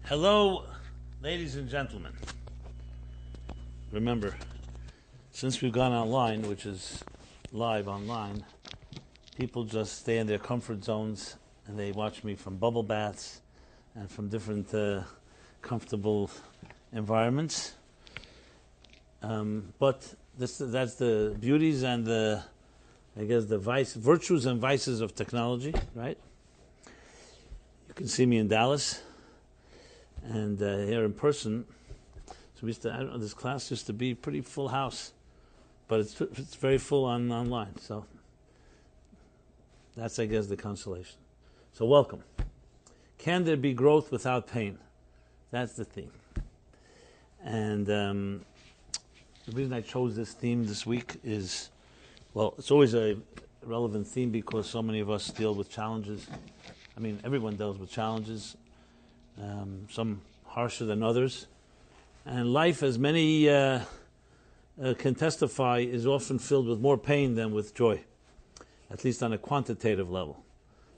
Hello, ladies and gentlemen. Remember, since we've gone online, which is live online, people just stay in their comfort zones and they watch me from bubble baths and from different comfortable environments. But that's the beauties and the virtues and vices of technology, right? You can see me in Dallas. And here in person, so this class used to be pretty full house, but it's very full online. So that's, I guess, the consolation. So welcome. Can there be growth without pain? That's the theme. And the reason I chose this theme this week is, well, it's always a relevant theme because so many of us deal with challenges. I mean, everyone deals with challenges. Some harsher than others. And life, as many can testify, is often filled with more pain than with joy, at least on a quantitative level.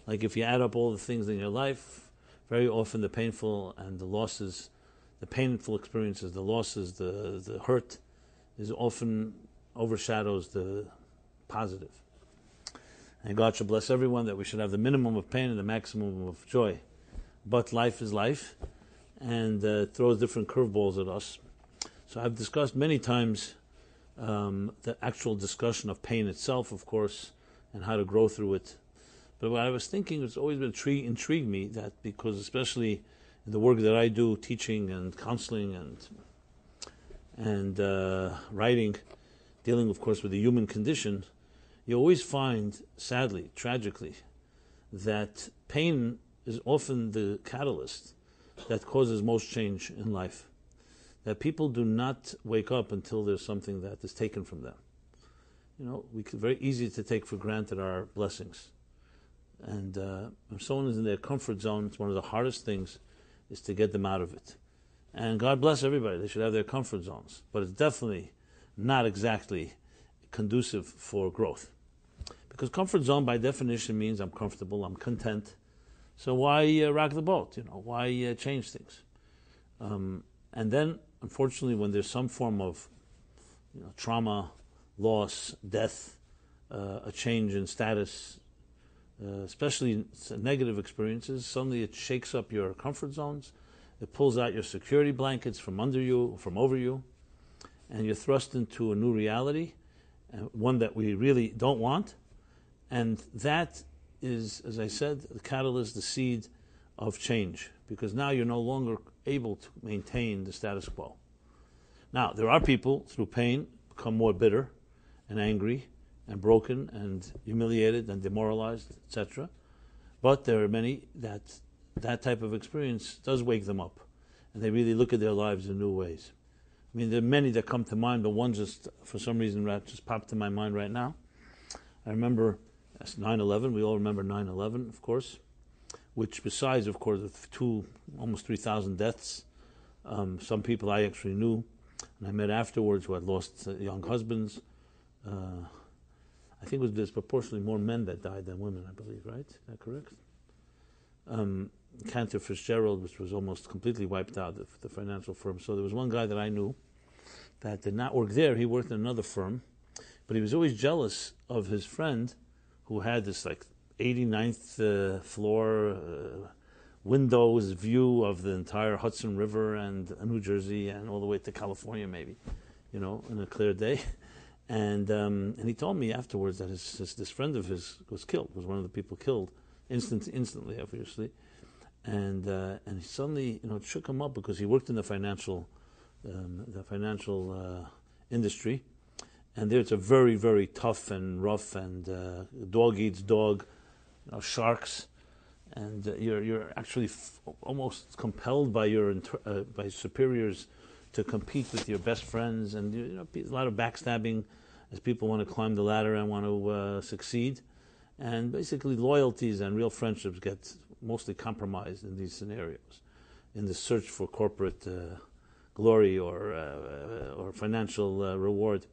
Like if you add up all the things in your life, very often the painful and the losses, the painful experiences, the losses, the hurt, is often overshadows the positive. And God should bless everyone that we should have the minimum of pain and the maximum of joy. But life is life, and throws different curveballs at us. So I've discussed many times the actual discussion of pain itself, of course, and how to grow through it. But what I was thinking, it's always been intrigued me that because especially in the work that I do, teaching and counseling and writing, dealing, of course, with the human condition, you always find, sadly, tragically, that pain is often the catalyst that causes most change in life. That people do not wake up until there's something that is taken from them. You know, very easy to take for granted our blessings. And if someone is in their comfort zone, it's one of the hardest things is to get them out of it. And God bless everybody. They should have their comfort zones. But it's definitely not exactly conducive for growth. Because comfort zone, by definition, means I'm comfortable, I'm content. So why rock the boat? Why change things? And then, unfortunately, when there's some form of trauma, loss, death, a change in status, especially negative experiences, suddenly it shakes up your comfort zones. It pulls out your security blankets from under you, from over you, and you're thrust into a new reality, one that we really don't want. And that is, as I said, the catalyst, the seed of change, because now you're no longer able to maintain the status quo. Now, there are people, through pain, become more bitter and angry and broken and humiliated and demoralized, etc. But there are many that type of experience does wake them up, and they really look at their lives in new ways. I mean, there are many that come to mind, but one just, for some reason, just popped in my mind right now. I remember 9/11, we all remember 9/11, of course, which besides, of course, almost 3,000 deaths, some people I actually knew, and I met afterwards who had lost young husbands. I think it was disproportionately more men that died than women, I believe, right? Is that correct? Cantor Fitzgerald, which was almost completely wiped out, the financial firm. So there was one guy that I knew that did not work there. He worked in another firm, but he was always jealous of his friend who had this 89th floor windows view of the entire Hudson River and New Jersey and all the way to California, maybe, in a clear day. And he told me afterwards that this friend of his was killed, was one of the people killed instantly, obviously. And he suddenly, it shook him up because he worked in the financial industry. And there it's a very, very tough and rough and dog eats dog, sharks, and you're actually almost compelled by your by superiors to compete with your best friends, and a lot of backstabbing as people want to climb the ladder and want to succeed, and basically loyalties and real friendships get mostly compromised in these scenarios, in the search for corporate glory or financial reward.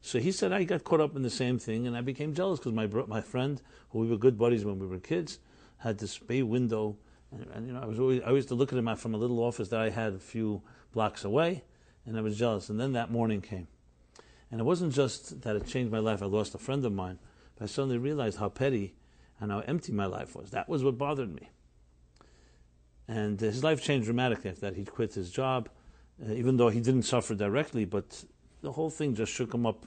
So he said, I got caught up in the same thing, and I became jealous because my friend, who we were good buddies when we were kids, had this bay window And I used to look at him from a little office that I had a few blocks away, and I was jealous. And then that morning came. And it wasn't just that it changed my life, I lost a friend of mine, but I suddenly realized how petty and how empty my life was. That was what bothered me. And his life changed dramatically after that. He quit his job, even though he didn't suffer directly, but the whole thing just shook him up,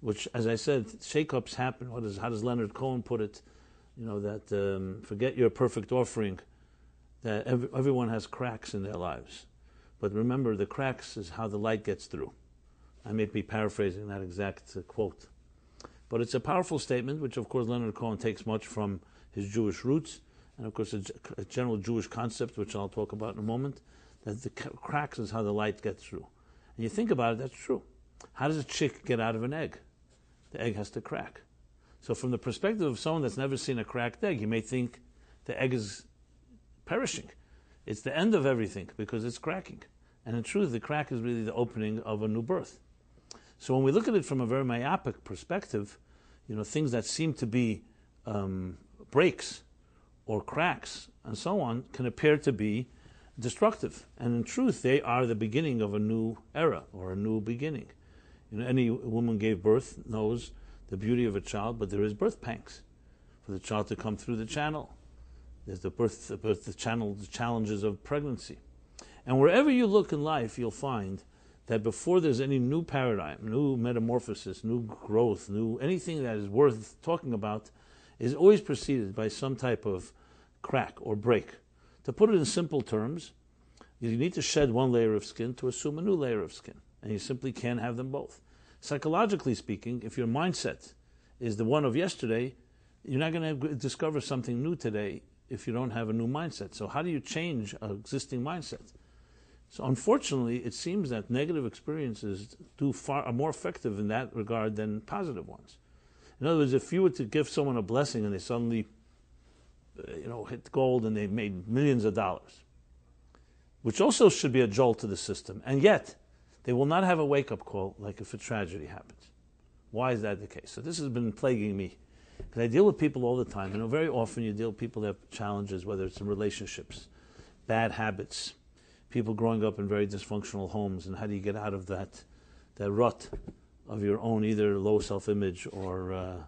which, as I said, shake-ups happen. How does Leonard Cohen put it? That forget your perfect offering, that everyone has cracks in their lives. But remember, the cracks is how the light gets through. I may be paraphrasing that exact quote. But it's a powerful statement, which of course Leonard Cohen takes much from his Jewish roots, and of course a general Jewish concept, which I'll talk about in a moment, that the cracks is how the light gets through. And you think about it, that's true. How does a chick get out of an egg? The egg has to crack. So from the perspective of someone that's never seen a cracked egg, you may think the egg is perishing. It's the end of everything because it's cracking. And in truth, the crack is really the opening of a new birth. So when we look at it from a very myopic perspective, things that seem to be breaks or cracks and so on can appear to be destructive. And in truth, they are the beginning of a new era or a new beginning. Any woman gave birth knows the beauty of a child, but there is birth pangs for the child to come through the channel. There's the challenges of pregnancy. And wherever you look in life, you'll find that before there's any new paradigm, new metamorphosis, new growth, new anything that is worth talking about, is always preceded by some type of crack or break. To put it in simple terms, you need to shed one layer of skin to assume a new layer of skin, and you simply can't have them both. Psychologically speaking, if your mindset is the one of yesterday, you're not going to discover something new today if you don't have a new mindset. So how do you change an existing mindset? So unfortunately, it seems that negative experiences are more effective in that regard than positive ones. In other words, if you were to give someone a blessing and they suddenly hit gold and they made millions of dollars, which also should be a jolt to the system, and yet they will not have a wake-up call like if a tragedy happens. Why is that the case? So this has been plaguing me, because I deal with people all the time. Very often you deal with people that have challenges, whether it's in relationships, bad habits, people growing up in very dysfunctional homes, and how do you get out of that rut of your own either low self-image or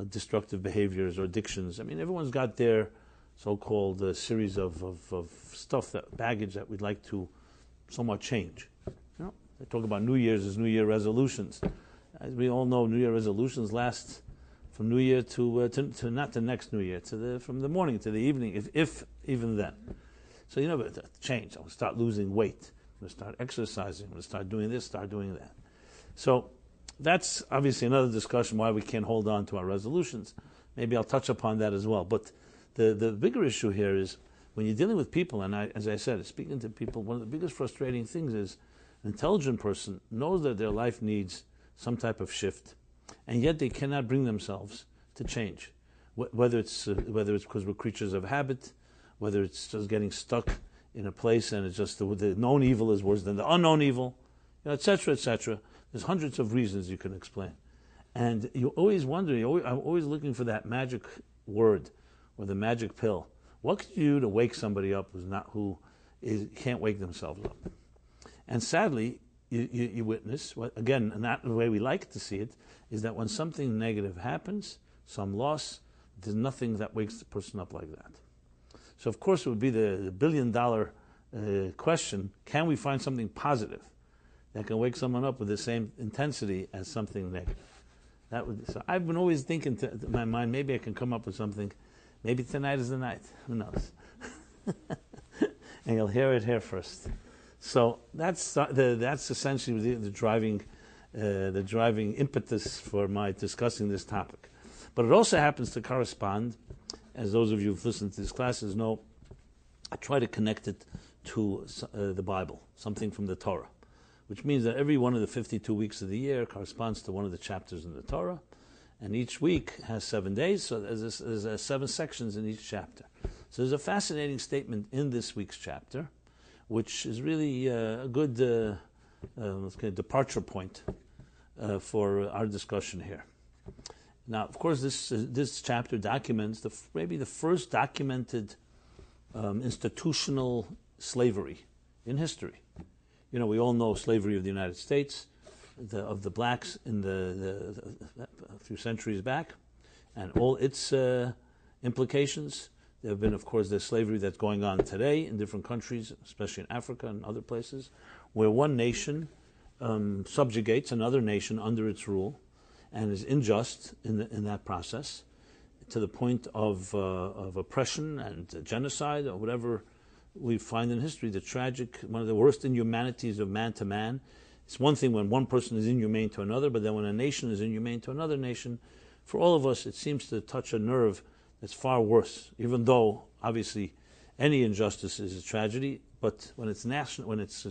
destructive behaviors or addictions. Everyone's got their so-called series of stuff, baggage that we'd like to somewhat change. They talk about New Year's as New Year resolutions. As we all know, New Year resolutions last from New Year to not the next New Year, from the morning to the evening, if even then. So change. I'm going to start losing weight. I'm going to start exercising. I'm going to start doing this, start doing that. So that's obviously another discussion why we can't hold on to our resolutions. Maybe I'll touch upon that as well. But the bigger issue here is when you're dealing with people, and as I said, speaking to people, one of the biggest frustrating things is an intelligent person knows that their life needs some type of shift, and yet they cannot bring themselves to change. Whether it's because we're creatures of habit, whether it's just getting stuck in a place and it's just the known evil is worse than the unknown evil, etc., etc. There's hundreds of reasons you can explain. And you always wonder, I'm always looking for that magic word or the magic pill. What could you do to wake somebody up who can't wake themselves up? And sadly, you witness, again, not the way we like to see it, is that when something negative happens, some loss, there's nothing that wakes the person up like that. So of course it would be the billion-dollar question, can we find something positive that can wake someone up with the same intensity as something negative? So I've been always thinking to my mind, maybe I can come up with something. Maybe tonight is the night. Who knows? And you'll hear it here first. So that's essentially the driving impetus for my discussing this topic. But it also happens to correspond, as those of you who've listened to these classes know, I try to connect it to the Bible, something from the Torah, which means that every one of the 52 weeks of the year corresponds to one of the chapters in the Torah, and each week has 7 days, so there's 7 sections in each chapter. So there's a fascinating statement in this week's chapter, which is really a good departure point for our discussion here. Now, of course, this chapter documents maybe the first documented institutional slavery in history. You know, we all know slavery of the United States, of the blacks in a few centuries back, and all its implications. There have been, of course, the slavery that's going on today in different countries, especially in Africa and other places, where one nation subjugates another nation under its rule and is unjust in that process to the point of oppression and genocide or whatever we find in history. The tragic, one of the worst inhumanities of man to man. It's one thing when one person is inhumane to another, but then when a nation is inhumane to another nation, for all of us, it seems to touch a nerve that's far worse, even though, obviously, any injustice is a tragedy, but when it's national, when it's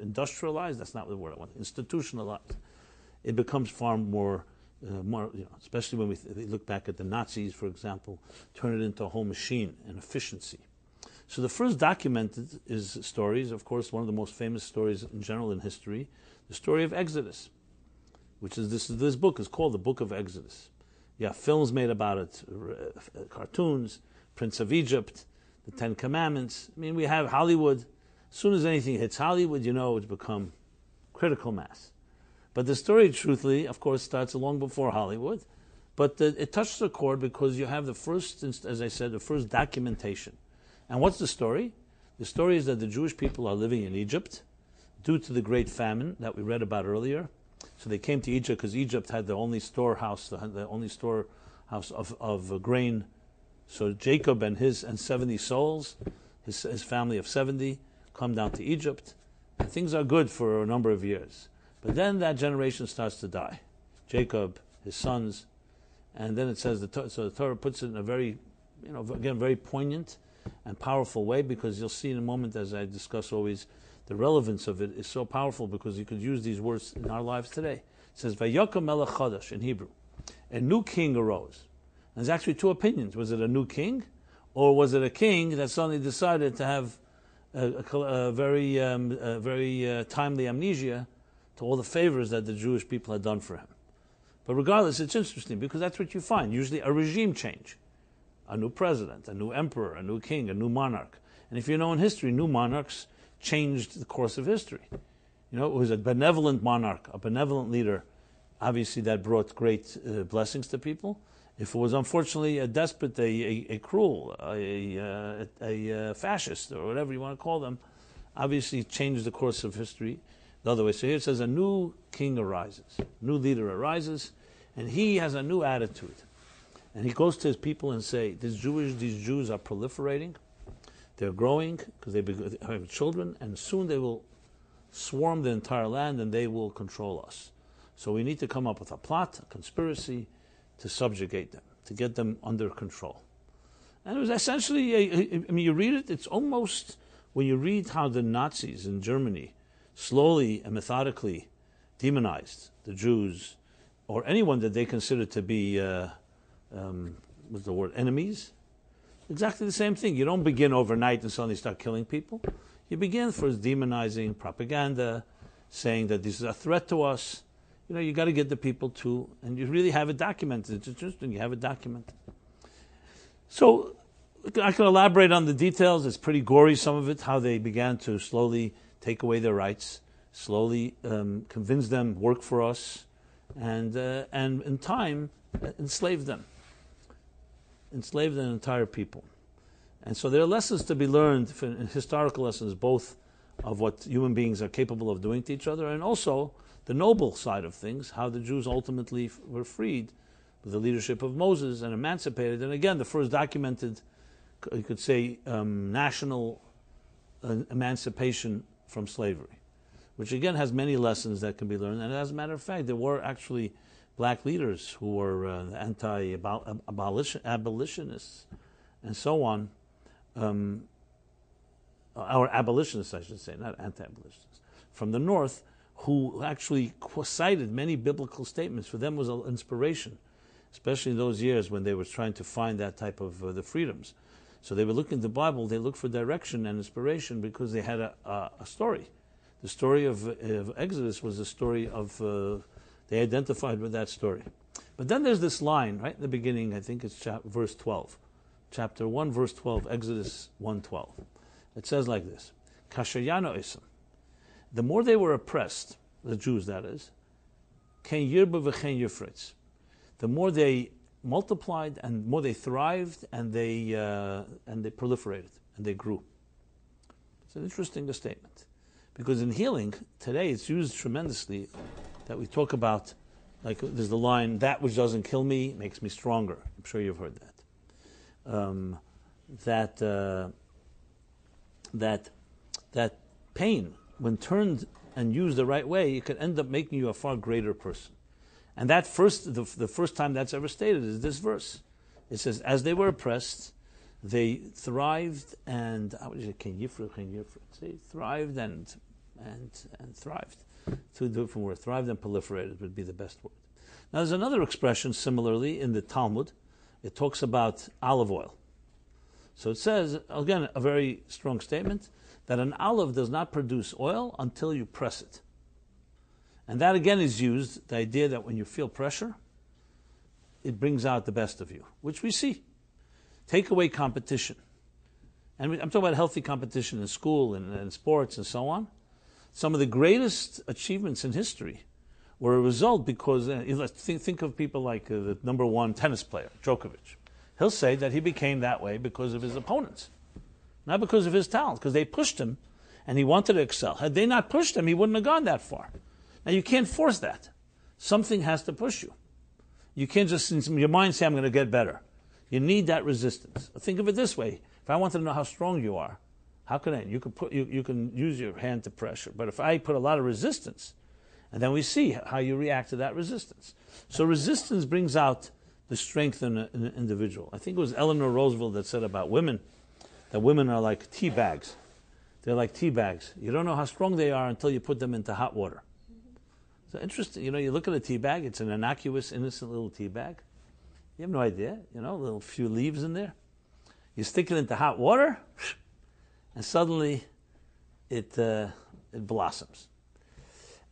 industrialized, that's not the word I want, institutionalized, it becomes far more, especially when we look back at the Nazis, for example, turn it into a whole machine and efficiency. So the first documented stories, of course, one of the most famous stories in general in history, the story of Exodus, which is this book is called the Book of Exodus. You have films made about it, cartoons, Prince of Egypt, the Ten Commandments. I mean, we have Hollywood. As soon as anything hits Hollywood, you know it's become critical mass. But the story, truthfully, of course, starts long before Hollywood. But it touched the chord because you have the first, as I said, the first documentation. And what's the story? The story is that the Jewish people are living in Egypt due to the great famine that we read about earlier. So they came to Egypt because Egypt had the only storehouse, of grain. So Jacob and 70 souls, his family of 70, come down to Egypt, and things are good for a number of years. But then that generation starts to die. Jacob, his sons, and then it says so the Torah puts it in a very, again, very poignant and powerful way, because you'll see in a moment, as I discuss always, the relevance of it is so powerful because you could use these words in our lives today. It says, Vayokom melech chadash in Hebrew. A new king arose. And there's actually two opinions. Was it a new king? Or was it a king that suddenly decided to have a very timely amnesia to all the favors that the Jewish people had done for him? But regardless, it's interesting because that's what you find. Usually a regime change. A new president, a new emperor, a new king, a new monarch. And if you know in history, new monarchs changed the course of history. It was a benevolent monarch, a benevolent leader. Obviously, that brought great blessings to people. If it was unfortunately a despot, a cruel, a fascist, or whatever you want to call them, obviously changed the course of history the other way. So here it says a new king arises, new leader arises, and he has a new attitude. And he goes to his people and say, these Jews are proliferating. They're growing because they have children, and soon they will swarm the entire land and they will control us. So we need to come up with a plot, a conspiracy to subjugate them, to get them under control. And it was essentially, you read it, it's almost, when you read how the Nazis in Germany slowly and methodically demonized the Jews, or anyone that they considered to be, what's the word, enemies. Exactly the same thing. You don't begin overnight and suddenly start killing people. You begin first demonizing, propaganda, saying that this is a threat to us. You got to get the people to, and you really have it documented. It's interesting, you have it documented. So I can elaborate on the details. It's pretty gory, some of it, how they began to slowly take away their rights, slowly convince them, work for us, and in time, enslave them. Enslaved an entire people. And so there are lessons to be learned, historical lessons, both of what human beings are capable of doing to each other, and also the noble side of things, how the Jews ultimately were freed with the leadership of Moses and emancipated. And again, the first documented, you could say, national emancipation from slavery, which again has many lessons that can be learned. And as a matter of fact, there were actually black leaders who were anti-abolitionists and so on, or abolitionists, I should say, not anti-abolitionists, from the North, who actually cited many biblical statements. For them was an inspiration, especially in those years when they were trying to find that type of the freedoms. So they would look in the Bible, they looked for direction and inspiration because they had a story. The story of Exodus was a story of... they identified with that story. But then there's this line, right in the beginning, I think it's verse 12. chapter 1, verse 12, Exodus 1:12. It says like this, Kashayano Isam. The more they were oppressed, the Jews that is, Ken Yirba v'chen Yifritz. The more they multiplied and more they thrived and they proliferated and they grew. It's an interesting statement. Because in healing, today it's used tremendously that we talk about, like there's the line, that which doesn't kill me makes me stronger. I'm sure you've heard that. That pain, when turned and used the right way, it could end up making you a far greater person. And that the first time that's ever stated is this verse. It says, as they were oppressed, they thrived and they thrived and thrived. To do it from word, thrived and proliferated would be the best word. Now there's another expression similarly in the Talmud. It talks about olive oil. So it says, again, a very strong statement, that an olive does not produce oil until you press it. And that again is used, the idea that when you feel pressure, it brings out the best of you, which we see. Take away competition. And I'm talking about healthy competition in school and sports and so on. Some of the greatest achievements in history were a result because, think of people like the number one tennis player, Djokovic. He'll say that he became that way because of his opponents, not because of his talent, because they pushed him and he wanted to excel. Had they not pushed him, he wouldn't have gone that far. Now, you can't force that. Something has to push you. You can't just, in your mind, say, I'm going to get better. You need that resistance. Think of it this way. If I wanted to know how strong you are, how can I? You can use your hand to pressure. But if I put a lot of resistance, and then we see how you react to that resistance. So resistance brings out the strength in an individual. I think it was Eleanor Roosevelt that said about women, that women are like tea bags. They're like tea bags. You don't know how strong they are until you put them into hot water. So interesting, you look at a tea bag, it's an innocuous, innocent little tea bag. You have no idea, a little few leaves in there. You stick it into hot water, and suddenly it blossoms.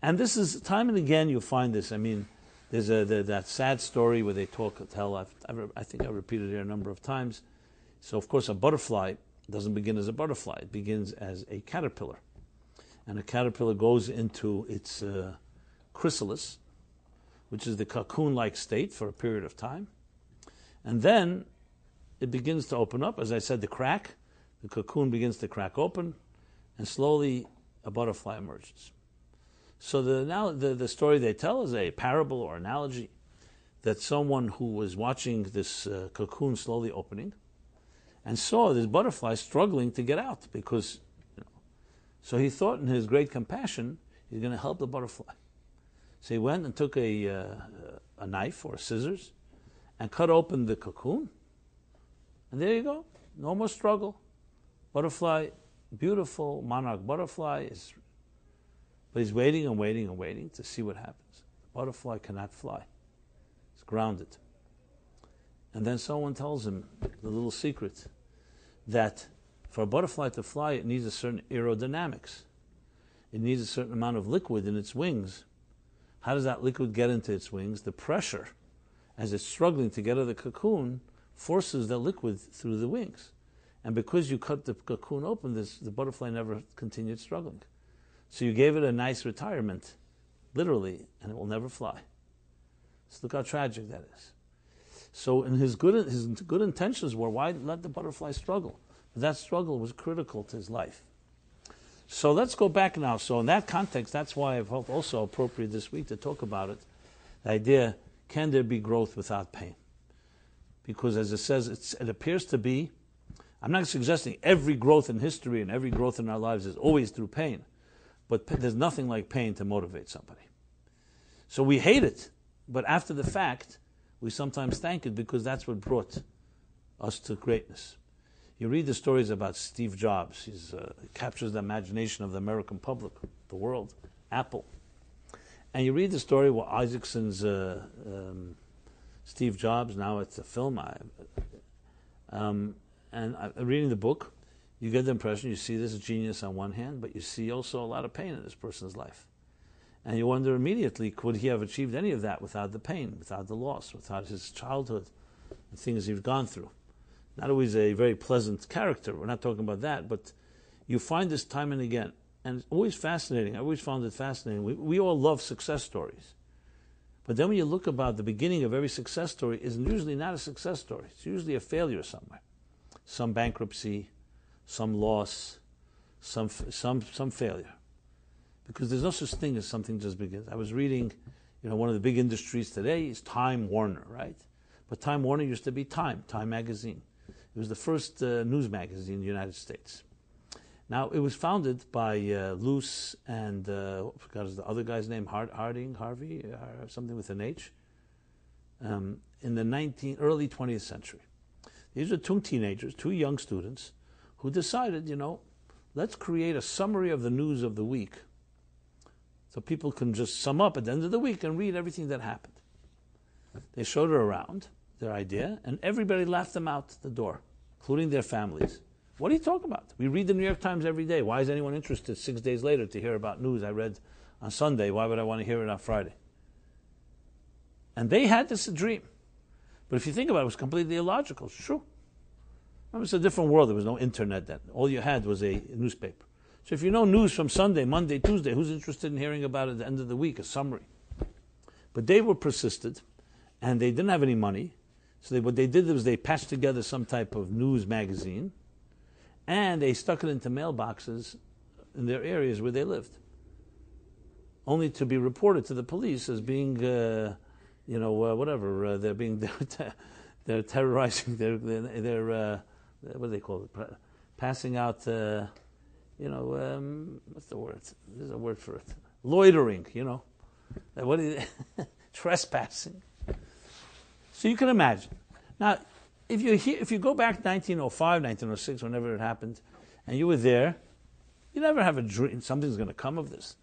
And this is, time and again you find this. I mean, there's that sad story where they tell, I think I repeated it a number of times. So of course a butterfly doesn't begin as a butterfly, it begins as a caterpillar. And a caterpillar goes into its chrysalis, which is the cocoon-like state for a period of time. And then it begins to open up, as I said, the cocoon begins to crack open, and slowly a butterfly emerges. So the story they tell is a parable or analogy that someone who was watching this cocoon slowly opening and saw this butterfly struggling to get out because, so he thought in his great compassion he's going to help the butterfly. So he went and took a knife or scissors and cut open the cocoon, and there you go, no more struggle. Butterfly, beautiful monarch butterfly but he's waiting and waiting and waiting to see what happens. The butterfly cannot fly. It's grounded. And then someone tells him the little secret that for a butterfly to fly, it needs a certain aerodynamics. It needs a certain amount of liquid in its wings. How does that liquid get into its wings? The pressure, as it's struggling to get out of the cocoon, forces the liquid through the wings. And because you cut the cocoon open, the butterfly never continued struggling. So you gave it a nice retirement, literally, and it will never fly. So look how tragic that is. So in his good intentions were, why let the butterfly struggle? But that struggle was critical to his life. So let's go back now. So in that context, that's why I felt also appropriate this week to talk about it. The idea, can there be growth without pain? Because as it says, it appears to be, I'm not suggesting every growth in history and every growth in our lives is always through pain. But there's nothing like pain to motivate somebody. So we hate it, but after the fact, we sometimes thank it because that's what brought us to greatness. You read the stories about Steve Jobs. He captures the imagination of the American public, the world, Apple. And you read the story where Isaacson's Steve Jobs, now it's a film. And reading the book, you get the impression you see this genius on one hand, but you see also a lot of pain in this person's life. And you wonder immediately, could he have achieved any of that without the pain, without the loss, without his childhood, the things he's gone through? not always a very pleasant character. We're not talking about that, but you find this time and again. And it's always fascinating. I always found it fascinating. We all love success stories. But then when you look about the beginning of every success story, is usually not a success story. It's usually a failure somewhere. Some bankruptcy, some loss, some failure. Because there's no such thing as something just begins. I was reading, one of the big industries today is Time Warner, right? But Time Warner used to be Time magazine. It was the first news magazine in the United States. Now, it was founded by Luce and, I forgot the other guy's name, Harvey, something with an H, in the early 20th century. These are two teenagers, two young students, who decided, let's create a summary of the news of the week so people can just sum up at the end of the week and read everything that happened. They showed it around, their idea, and everybody laughed them out the door, including their families. What are you talking about? We read the New York Times every day. Why is anyone interested 6 days later to hear about news I read on Sunday? Why would I want to hear it on Friday? And they had this dream. But if you think about it, it was completely illogical. It's true. Remember, it's a different world. There was no internet then. All you had was a newspaper. So if you know news from Sunday, Monday, Tuesday, who's interested in hearing about it at the end of the week, a summary? But they were persistent, and they didn't have any money. So what they did was they patched together some type of news magazine, and they stuck it into mailboxes in their areas where they lived, only to be reported to the police as being, whatever. They're terrorizing. They're what do they call it? Passing out. What's the word? There's a word for it. Loitering. What is it? Trespassing. So you can imagine now. If you go back to 1905, 1906, whenever it happened, and you were there, you never have a dream something's going to come of this,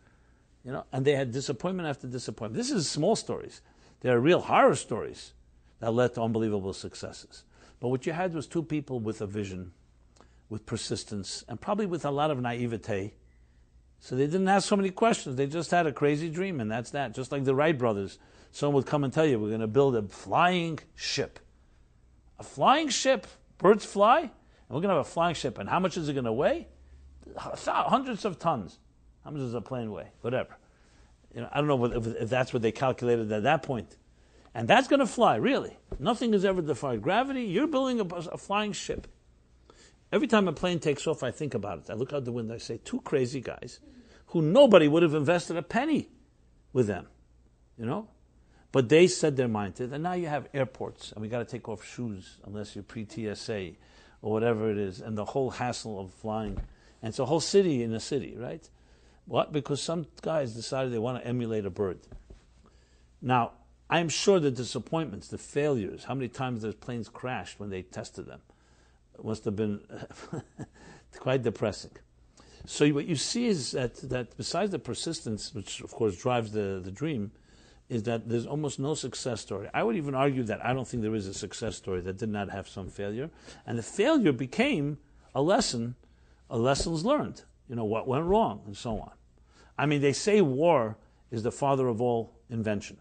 And they had disappointment after disappointment. This is small stories. There are real horror stories that led to unbelievable successes. But what you had was two people with a vision, with persistence, and probably with a lot of naivete. So they didn't ask so many questions. They just had a crazy dream, and that's that. Just like the Wright brothers, someone would come and tell you, we're going to build a flying ship. A flying ship, birds fly, and we're going to have a flying ship. And how much is it going to weigh? Hundreds of tons. How much does a plane weigh? Whatever. I don't know if that's what they calculated at that point. And that's going to fly, really. Nothing has ever defied gravity. You're building a flying ship. Every time a plane takes off, I think about it. I look out the window, I say, two crazy guys who nobody would have invested a penny with them. But they set their mind to it, and now you have airports, and we got to take off shoes unless you're pre-TSA or whatever it is, and the whole hassle of flying. And it's a whole city in a city, right? What? Because some guys decided they want to emulate a bird. Now, I'm sure the disappointments, the failures, how many times those planes crashed when they tested them, must have been quite depressing. So what you see is that besides the persistence, which of course drives the dream, is that there's almost no success story. I would even argue that I don't think there is a success story that did not have some failure. And the failure became a lessons learned, what went wrong, and so on. I mean, they say war is the father of all invention.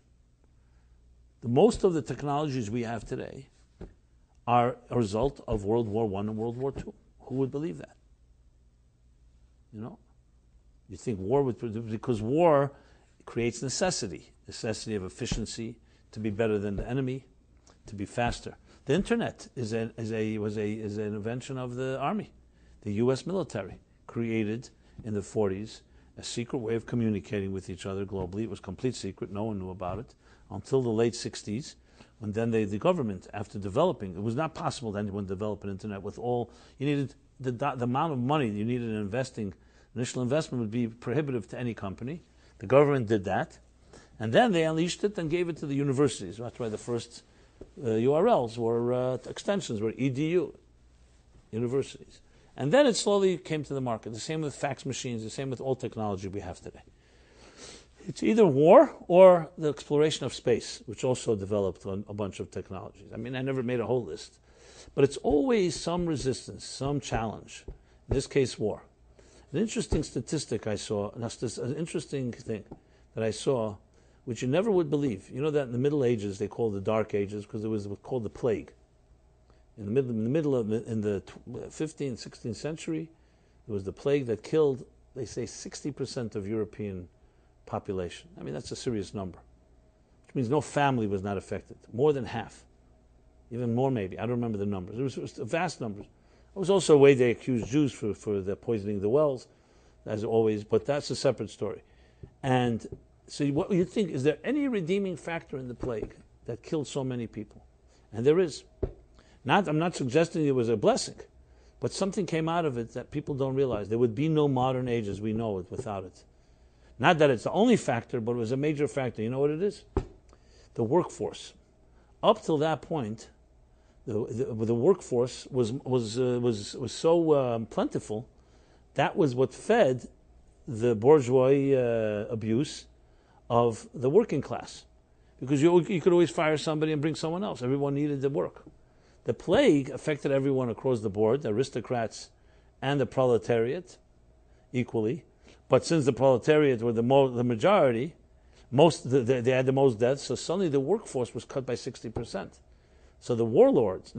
Most of the technologies we have today are a result of World War I and World War II. Who would believe that? You think war would, because war creates necessity of efficiency, to be better than the enemy, to be faster. The internet was an invention of the army. The U.S. military created in the 40s a secret way of communicating with each other globally. It was complete secret. No one knew about it until the late 60s, when then the government, after developing, it was not possible that anyone develop an internet with all, you needed the amount of money you needed in investing. Initial investment would be prohibitive to any company. The government did that. And then they unleashed it and gave it to the universities. That's why the first URLs were extensions, were edu, universities. And then it slowly came to the market. The same with fax machines, the same with all technology we have today. It's either war or the exploration of space, which also developed a bunch of technologies. I mean, I never made a whole list. But it's always some resistance, some challenge. In this case, war. An interesting statistic I saw, an interesting thing that I saw, which you never would believe. You know that in the Middle Ages they called the Dark Ages because it was called the plague. In the 15th, 16th century, it was the plague that killed, they say, 60% of European population. I mean, that's a serious number, which means no family was not affected. More than half, even more maybe. I don't remember the numbers. It was vast numbers. It was also a way they accused Jews for the poisoning the wells, as always, but that's a separate story. And so what you think, is there any redeeming factor in the plague that killed so many people? And there is. I'm not suggesting it was a blessing, but something came out of it that people don't realize. There would be no modern age as we know it without it. Not that it's the only factor, but it was a major factor. You know what it is? The workforce. Up till that point, the workforce was so plentiful. That was what fed the bourgeois abuse of the working class, because you could always fire somebody and bring someone else. Everyone needed the work. The plague affected everyone across the board, the aristocrats and the proletariat equally. But since the proletariat were the majority, they had the most deaths, so suddenly the workforce was cut by 60%. So the lords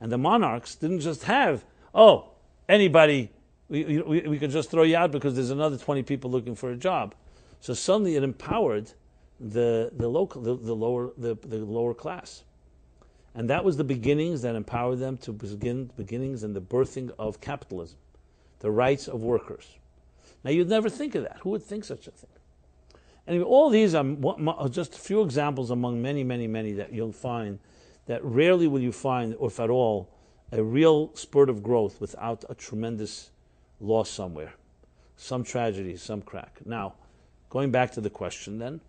and the monarchs didn't just have, anybody, we could just throw you out because there's another 20 people looking for a job. So suddenly it empowered the lower class. And that was the beginnings that empowered them to beginnings in the birthing of capitalism, the rights of workers. Now, you'd never think of that. Who would think such a thing? Anyway, all these are just a few examples among many, many, many that you'll find, that rarely will you find, or if at all, a real spurt of growth without a tremendous loss somewhere. Some tragedy, some crack. Now, going back to the question then,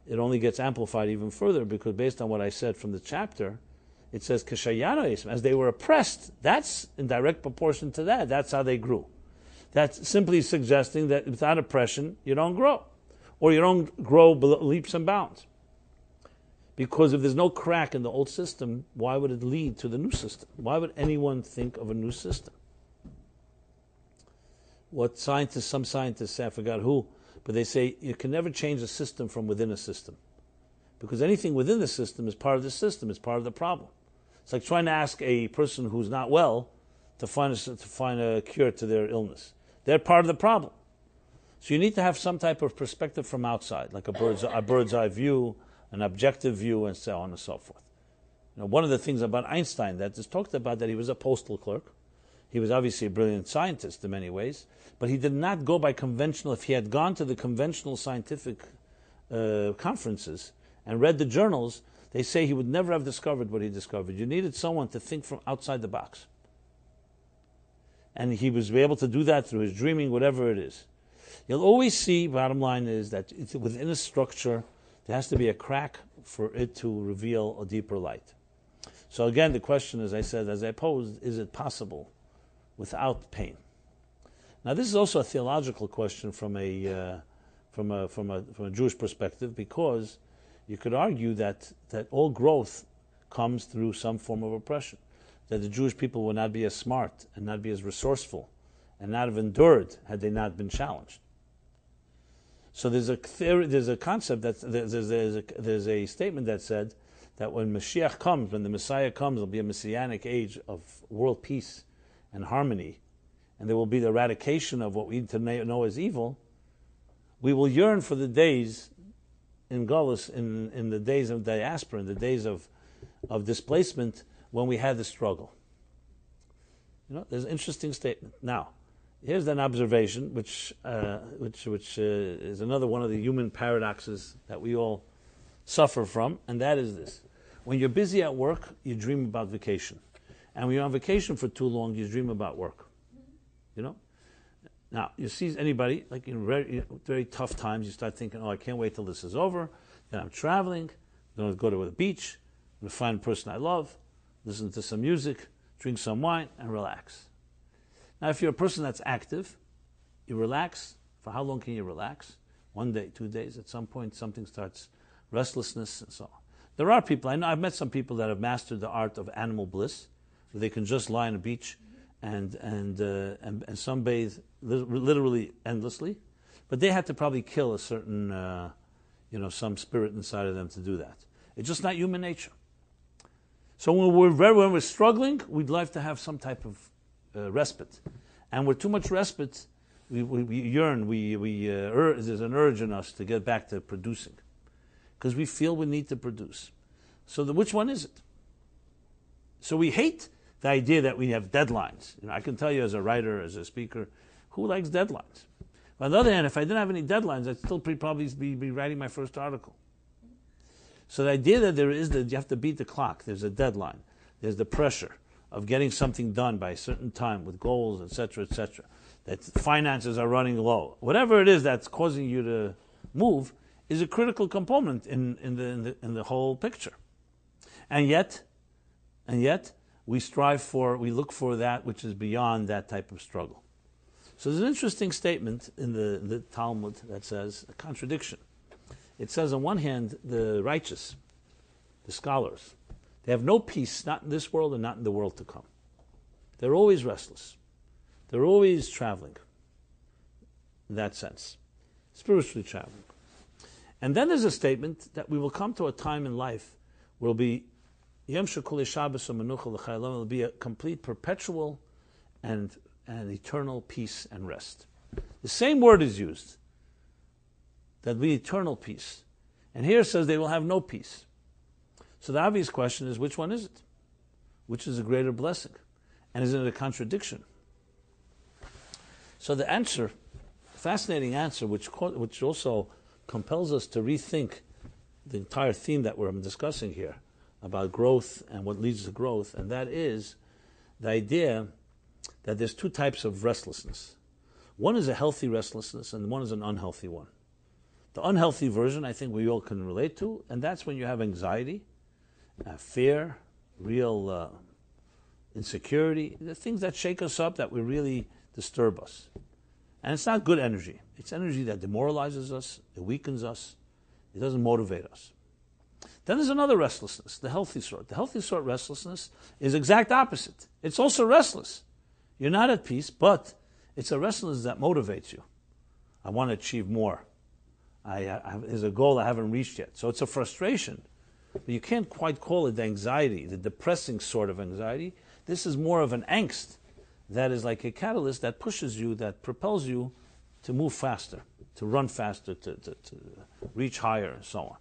it only gets amplified even further, because based on what I said from the chapter, it says, as they were oppressed, that's in direct proportion to that. That's how they grew. That's simply suggesting that without oppression, you don't grow. Or you don't grow leaps and bounds. Because if there's no crack in the old system, why would it lead to the new system? Why would anyone think of a new system? Some scientists say, I forgot who, but they say you can never change a system from within a system. Because anything within the system is part of the system, it's part of the problem. It's like trying to ask a person who's not well to find a cure to their illness. They're part of the problem. So you need to have some type of perspective from outside, like a bird's eye view, an objective view, and so on and so forth. One of the things about Einstein that is talked about, that he was a postal clerk. He was obviously a brilliant scientist in many ways, but he did not go by conventional. If he had gone to the conventional scientific conferences and read the journals, they say he would never have discovered what he discovered. You needed someone to think from outside the box. And he was able to do that through his dreaming, whatever it is. You'll always see, bottom line is, that within a structure, there has to be a crack for it to reveal a deeper light. So again, the question, as I said, as I posed, is it possible without pain? Now, this is also a theological question from a Jewish perspective, because you could argue that all growth comes through some form of oppression, that the Jewish people would not be as smart and not be as resourceful and not have endured had they not been challenged. So there's a theory, there's a concept, there's a statement that said that when Mashiach comes, when the Messiah comes, there'll be a messianic age of world peace and harmony, and there will be the eradication of what we know as evil. We will yearn for the days in Gullus, in the days of diaspora, in the days of displacement, when we had the struggle. There's an interesting statement. Now, here's an observation, which is another one of the human paradoxes that we all suffer from, and that is this: when you're busy at work, you dream about vacation, and when you're on vacation for too long, you dream about work. Now, you see anybody, like in very tough times, you start thinking, I can't wait till this is over, then I'm traveling, I'm going to go to the beach, I'm going to find a person I love, listen to some music, drink some wine, and relax. Now, if you're a person that's active, you relax. For how long can you relax? 1 day, 2 days. At some point, something starts, restlessness, and so on. There are people, I know, I've met some people that have mastered the art of animal bliss, where they can just lie on a beach and sunbathe literally endlessly, but they had to probably kill a certain, some spirit inside of them to do that. It's just not human nature. So when we're struggling, we'd like to have some type of respite. And with too much respite, we yearn, there's an urge in us to get back to producing. Because we feel we need to produce. So which one is it? So we hate the idea that we have deadlines. I can tell you as a writer, as a speaker, who likes deadlines? But on the other hand, if I didn't have any deadlines, I'd still probably be writing my first article. So the idea that there is that you have to beat the clock, there's a deadline, there's the pressure of getting something done by a certain time with goals, etc., that finances are running low. Whatever it is that's causing you to move is a critical component in the whole picture. And yet, we look for that which is beyond that type of struggle. So there's an interesting statement in the Talmud that says a contradiction. It says on one hand, the righteous, the scholars, they have no peace, not in this world and not in the world to come. They're always restless. They're always traveling, in that sense, spiritually traveling. And then there's a statement that we will come to a time in life where it will be Yom Shekuli Shabbos U'Menucha L'Chayalam. It will be a complete, perpetual, and eternal peace and rest. The same word is used. That will be eternal peace. And here it says they will have no peace. So the obvious question is, which one is it? Which is a greater blessing? And is it a contradiction? So the answer, fascinating answer, which also compels us to rethink the entire theme that we're discussing here about growth and what leads to growth, and that is the idea that there's two types of restlessness. One is a healthy restlessness, and one is an unhealthy one. The unhealthy version, I think we all can relate to, and that's when you have anxiety, fear, real insecurity, the things that shake us up, that will really disturb us. And it's not good energy. It's energy that demoralizes us, it weakens us, it doesn't motivate us. Then there's another restlessness, the healthy sort. The healthy sort restlessness is exact opposite. It's also restless. You're not at peace, but it's a restlessness that motivates you. I want to achieve more. There's a goal I haven't reached yet. So it's a frustration. But you can't quite call it the anxiety, the depressing sort of anxiety. This is more of an angst that is like a catalyst that pushes you, that propels you to move faster, to run faster, to reach higher, and so on.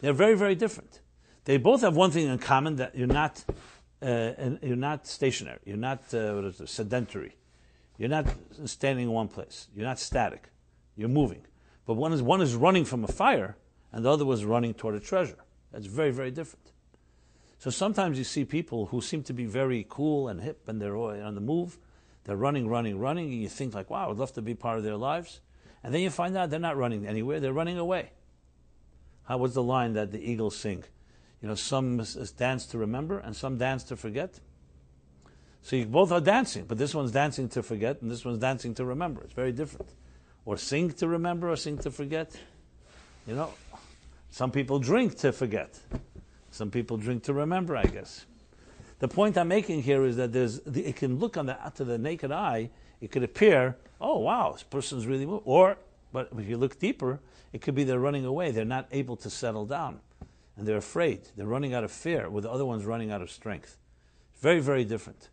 They're very, very different. They both have one thing in common, that you're not stationary. You're not sedentary. You're not standing in one place. You're not static. You're moving. But one is running from a fire, and the other was running toward a treasure. That's very, very different. So sometimes you see people who seem to be very cool and hip, and they're on the move. They're running, and you think like, wow, I'd love to be part of their lives. And then you find out they're not running anywhere. They're running away. How was the line that the Eagles sing? Some dance to remember and some dance to forget. So you both are dancing, but this one's dancing to forget and this one's dancing to remember. It's very different. Or sing to remember or sing to forget. Some people drink to forget. Some people drink to remember, I guess. The point I'm making here is that it can look to the naked eye, it could appear, oh wow, this person's really moving. But if you look deeper, it could be they're running away. They're not able to settle down. And they're afraid. They're running out of fear, with the other ones running out of strength. Very, very different.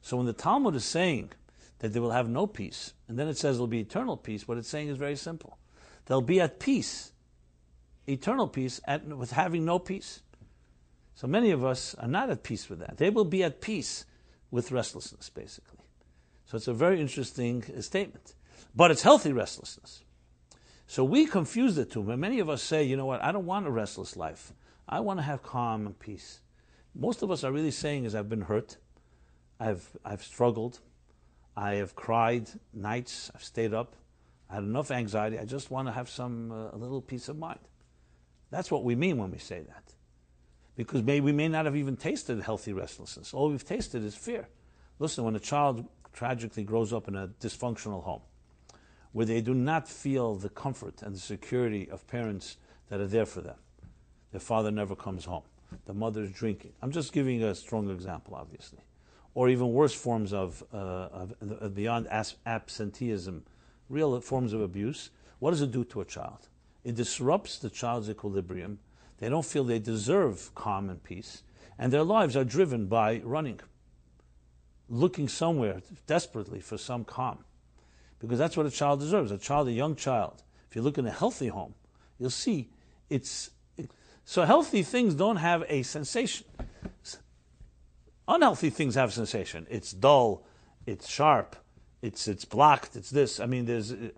So when the Talmud is saying that they will have no peace, and then it says there'll be eternal peace, what it's saying is very simple. They'll be at peace, eternal peace, with having no peace. So many of us are not at peace with that. They will be at peace with restlessness, basically. So it's a very interesting statement. But it's healthy restlessness. So we confuse the two. Many of us say, you know what, I don't want a restless life. I want to have calm and peace. Most of us are really saying is I've been hurt. I've struggled. I have cried nights. I've stayed up. I had enough anxiety. I just want to have a little peace of mind. That's what we mean when we say that. Because we may not have even tasted healthy restlessness. All we've tasted is fear. Listen, when a child tragically grows up in a dysfunctional home, where they do not feel the comfort and the security of parents that are there for them. Their father never comes home. The mother's drinking. I'm just giving a strong example, obviously. Or even worse forms of beyond absenteeism, real forms of abuse. What does it do to a child? It disrupts the child's equilibrium. They don't feel they deserve calm and peace. And their lives are driven by running, looking somewhere desperately for some calm. Because that's what a child deserves. A young child. If you look in a healthy home, you'll see so healthy things don't have a sensation. Unhealthy things have sensation. It's dull, it's sharp, it's blocked, it's this. I mean,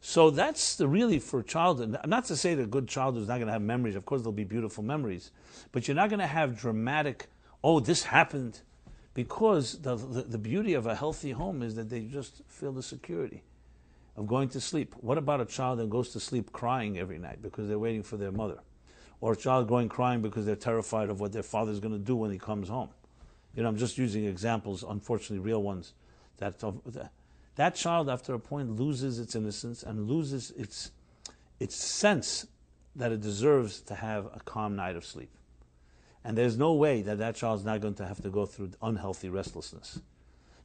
so that's really for a child. Not to say that a good child is not going to have memories. Of course, there'll be beautiful memories, but you're not going to have dramatic. Oh, this happened, because the beauty of a healthy home is that they just feel the security of going to sleep. What about a child that goes to sleep crying every night because they're waiting for their mother, or a child going crying because they're terrified of what their father's going to do when he comes home? I'm just using examples, unfortunately real ones. That child, after a point, loses its innocence and loses its sense that it deserves to have a calm night of sleep. And there's no way that child's not going to have to go through unhealthy restlessness.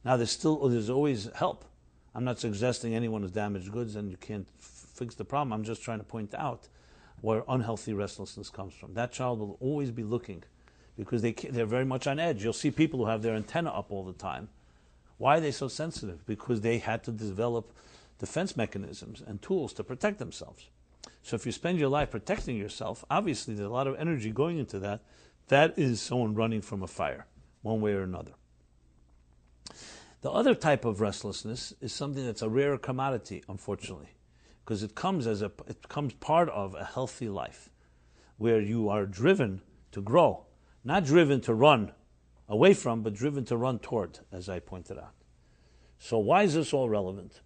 Now, there's always help. I'm not suggesting anyone has damaged goods and you can't fix the problem. I'm just trying to point out where unhealthy restlessness comes from. That child will always be looking, because they're very much on edge. You'll see people who have their antenna up all the time. Why are they so sensitive? Because they had to develop defense mechanisms and tools to protect themselves. So if you spend your life protecting yourself, obviously there's a lot of energy going into that. That is someone running from a fire, one way or another. The other type of restlessness is something that's a rare commodity, unfortunately, because it comes part of a healthy life, where you are driven to grow. Not driven to run away from, but driven to run toward, as I pointed out. So why is this all relevant?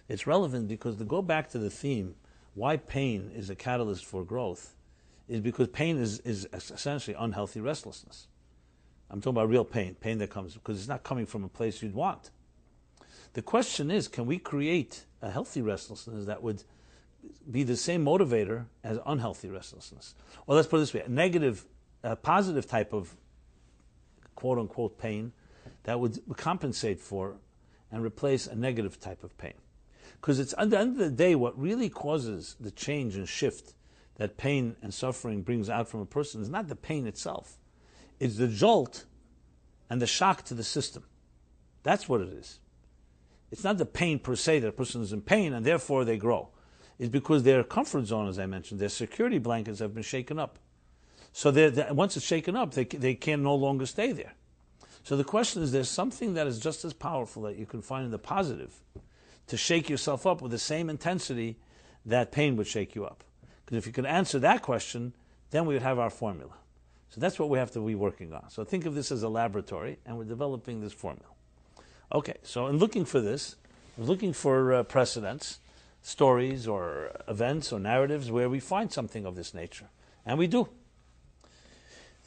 It's relevant because, to go back to the theme, why pain is a catalyst for growth, is because pain is essentially unhealthy restlessness. I'm talking about real pain that comes, because it's not coming from a place you'd want. The question is, can we create a healthy restlessness that would be the same motivator as unhealthy restlessness? Or let's put it this way, a positive type of quote-unquote pain that would compensate for and replace a negative type of pain. Because it's, at the end of the day, what really causes the change and shift that pain and suffering brings out from a person is not the pain itself. It's the jolt and the shock to the system. That's what it is. It's not the pain per se that a person is in pain and therefore they grow. It's because their comfort zone, as I mentioned, their security blankets have been shaken up. So once it's shaken up, they can no longer stay there. So the question is, there's something that is just as powerful that you can find in the positive to shake yourself up with the same intensity that pain would shake you up. Because if you could answer that question, then we would have our formula. So that's what we have to be working on. So think of this as a laboratory, and we're developing this formula. Okay, so in looking for this, we're looking for precedents, stories or events or narratives where we find something of this nature. And we do.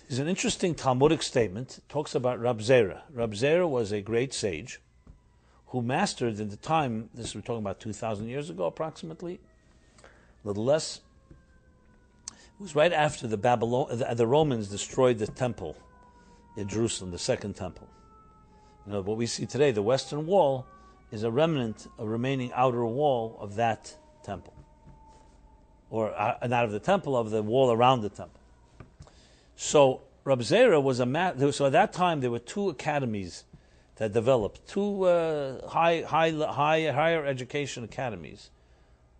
There's an interesting Talmudic statement. It talks about Rab Zera. Rab Zera was a great sage who mastered, in the time, this we're talking about 2,000 years ago approximately, a little less. It was right after the Romans destroyed the temple in Jerusalem, the second temple. What we see today, the Western Wall, is a remnant, a remaining outer wall of that temple. Or not of the temple, of the wall around the temple. So Rab Zera was so at that time there were two academies that developed, two higher education academies.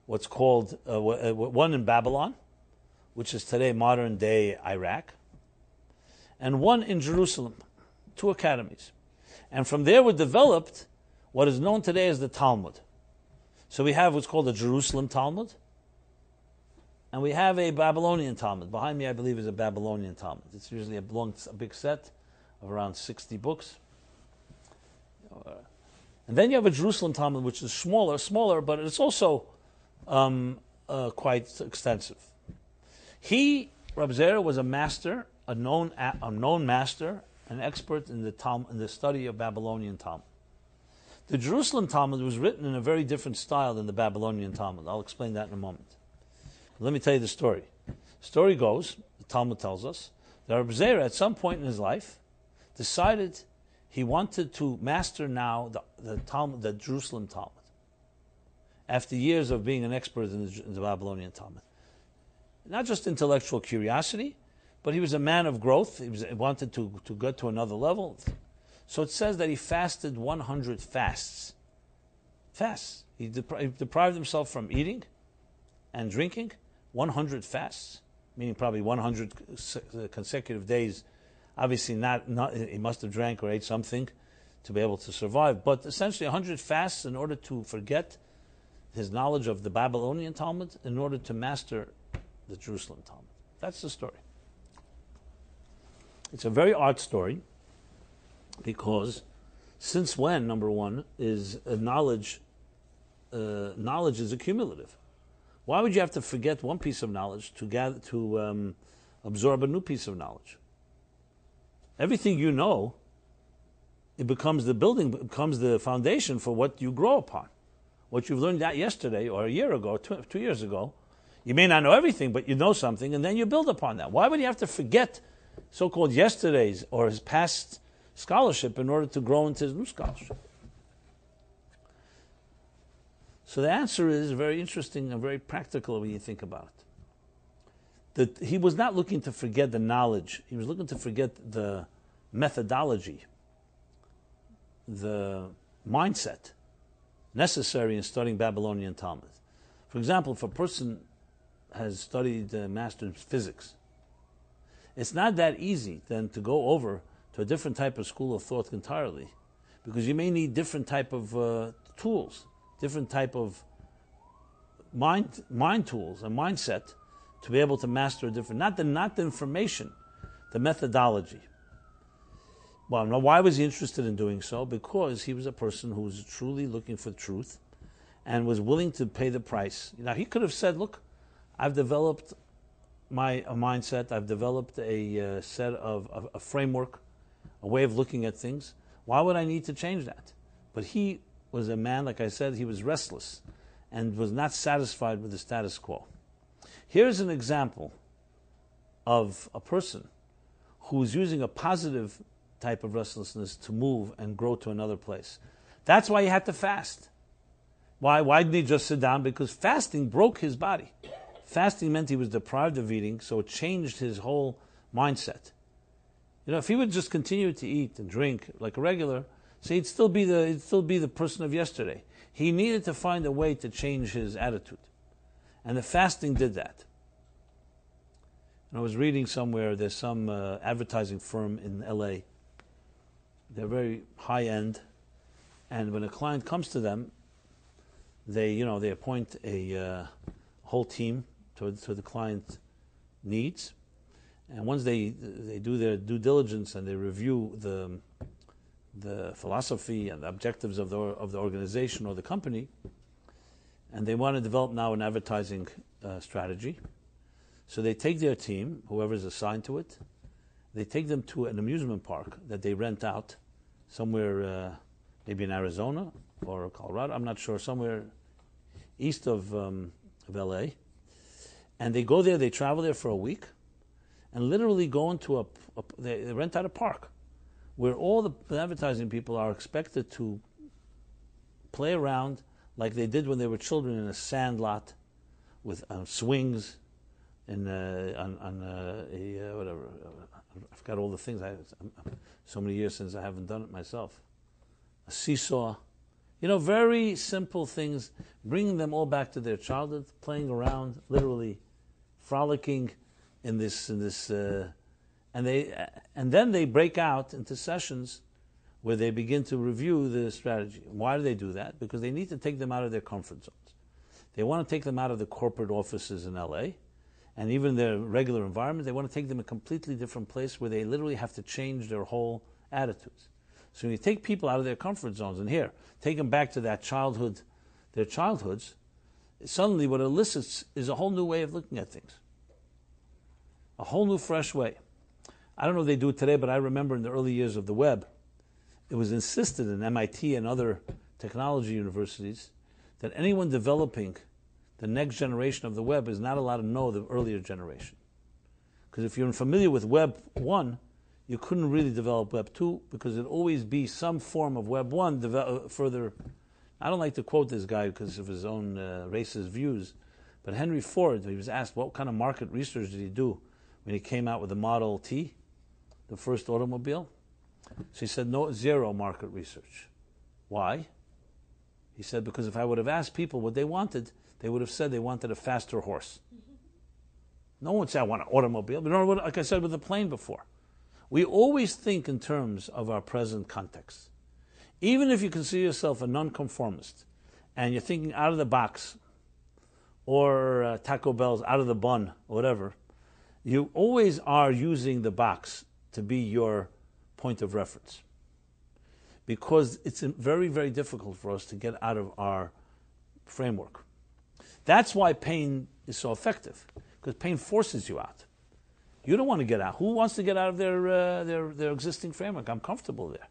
What's called one in Babylon, which is today modern day Iraq, and one in Jerusalem. Two academies. And from there were developed what is known today as the Talmud. So we have what's called the Jerusalem Talmud, and we have a Babylonian Talmud. Behind me, I believe, is a Babylonian Talmud. It's usually a big set of around 60 books. And then you have a Jerusalem Talmud, which is smaller, but it's also quite extensive. Rab Zera, was a master, a known master, an expert in the study of Babylonian Talmud. The Jerusalem Talmud was written in a very different style than the Babylonian Talmud. I'll explain that in a moment. Let me tell you the story. The story goes, the Talmud tells us, that Rab Zera, at some point in his life, decided he wanted to master now the Jerusalem Talmud, after years of being an expert in the Babylonian Talmud. Not just intellectual curiosity, But he was a man of growth. He wanted to get to another level. So it says that he fasted 100 fasts. Fasts. He deprived himself from eating and drinking, 100 fasts, meaning probably 100 consecutive days. Obviously, not he must have drank or ate something to be able to survive, but essentially 100 fasts in order to forget his knowledge of the Babylonian Talmud, in order to master the Jerusalem Talmud. That's the story. It's a very odd story, because since when, number one, is knowledge is accumulative? Why would you have to forget one piece of knowledge to absorb a new piece of knowledge? Everything you know, it becomes the foundation for what you grow upon. What you've learned that yesterday or a year ago, 2 years ago, you may not know everything, but you know something, and then you build upon that. Why would you have to forget so-called yesterday's or his past scholarship in order to grow into his new scholarship? So the answer is very interesting and very practical when you think about it. That he was not looking to forget the knowledge. He was looking to forget the methodology, the mindset necessary in studying Babylonian Talmud. For example, if a person has studied master's physics, it's not that easy then to go over to a different type of school of thought entirely, because you may need different type of tools, different type of mind tools and mindset to be able to master a different, not the information, the methodology. Well, now why was he interested in doing so? Because he was a person who was truly looking for truth and was willing to pay the price. Now he could have said, look, I've developed a mindset, I've developed a set of a framework, a way of looking at things. Why would I need to change that? But he was a man, like I said, he was restless and was not satisfied with the status quo. Here's an example of a person who's using a positive type of restlessness to move and grow to another place. That's why he had to fast. Why didn't he just sit down? Because fasting broke his body. Fasting meant he was deprived of eating, so it changed his whole mindset. You know, if he would just continue to eat and drink like a regular, so he'd still be the person of yesterday. He needed to find a way to change his attitude. And the fasting did that. And I was reading somewhere, there's some advertising firm in LA. They're very high end. And when a client comes to them, they appoint a whole team to the client needs. And once they do their due diligence and they review the philosophy and the objectives of the organization or the company, and they want to develop now an advertising strategy. So they take their team, whoever's assigned to it, they take them to an amusement park that they rent out somewhere, maybe in Arizona or Colorado, I'm not sure, somewhere east of LA. And they go there, they travel there for a week, and literally go into they rent out a park where all the advertising people are expected to play around like they did when they were children in a sand lot with swings and whatever. I forgot all the things. So many years since I haven't done it myself. A seesaw. Very simple things, bringing them all back to their childhood, playing around, literally frolicking in this, and then they break out into sessions where they begin to review the strategy. Why do they do that? Because they need to take them out of their comfort zones. They want to take them out of the corporate offices in LA, and even their regular environment. They want to take them to a completely different place where they literally have to change their whole attitudes. So when you take people out of their comfort zones, and here, take them back to their childhoods, suddenly what elicits is a whole new way of looking at things. A whole new, fresh way. I don't know if they do it today, but I remember in the early years of the web, it was insisted in MIT and other technology universities that anyone developing the next generation of the web is not allowed to know the earlier generation. Because if you're familiar with Web 1, you couldn't really develop Web 2 because it'd always be some form of Web 1 further. I don't like to quote this guy because of his own racist views, but Henry Ford, he was asked what kind of market research did he do when he came out with the Model T, the first automobile. So he said, no, zero market research. Why? He said, because if I would have asked people what they wanted, they would have said they wanted a faster horse. No one would say, I want an automobile. But like I said with the plane before, we always think in terms of our present context. Even if you consider yourself a nonconformist and you're thinking out of the box, or Taco Bell's out of the bun, or whatever, you always are using the box to be your point of reference. Because it's very, very difficult for us to get out of our framework. That's why pain is so effective, because pain forces you out. You don't want to get out. Who wants to get out of their existing framework? I'm comfortable there.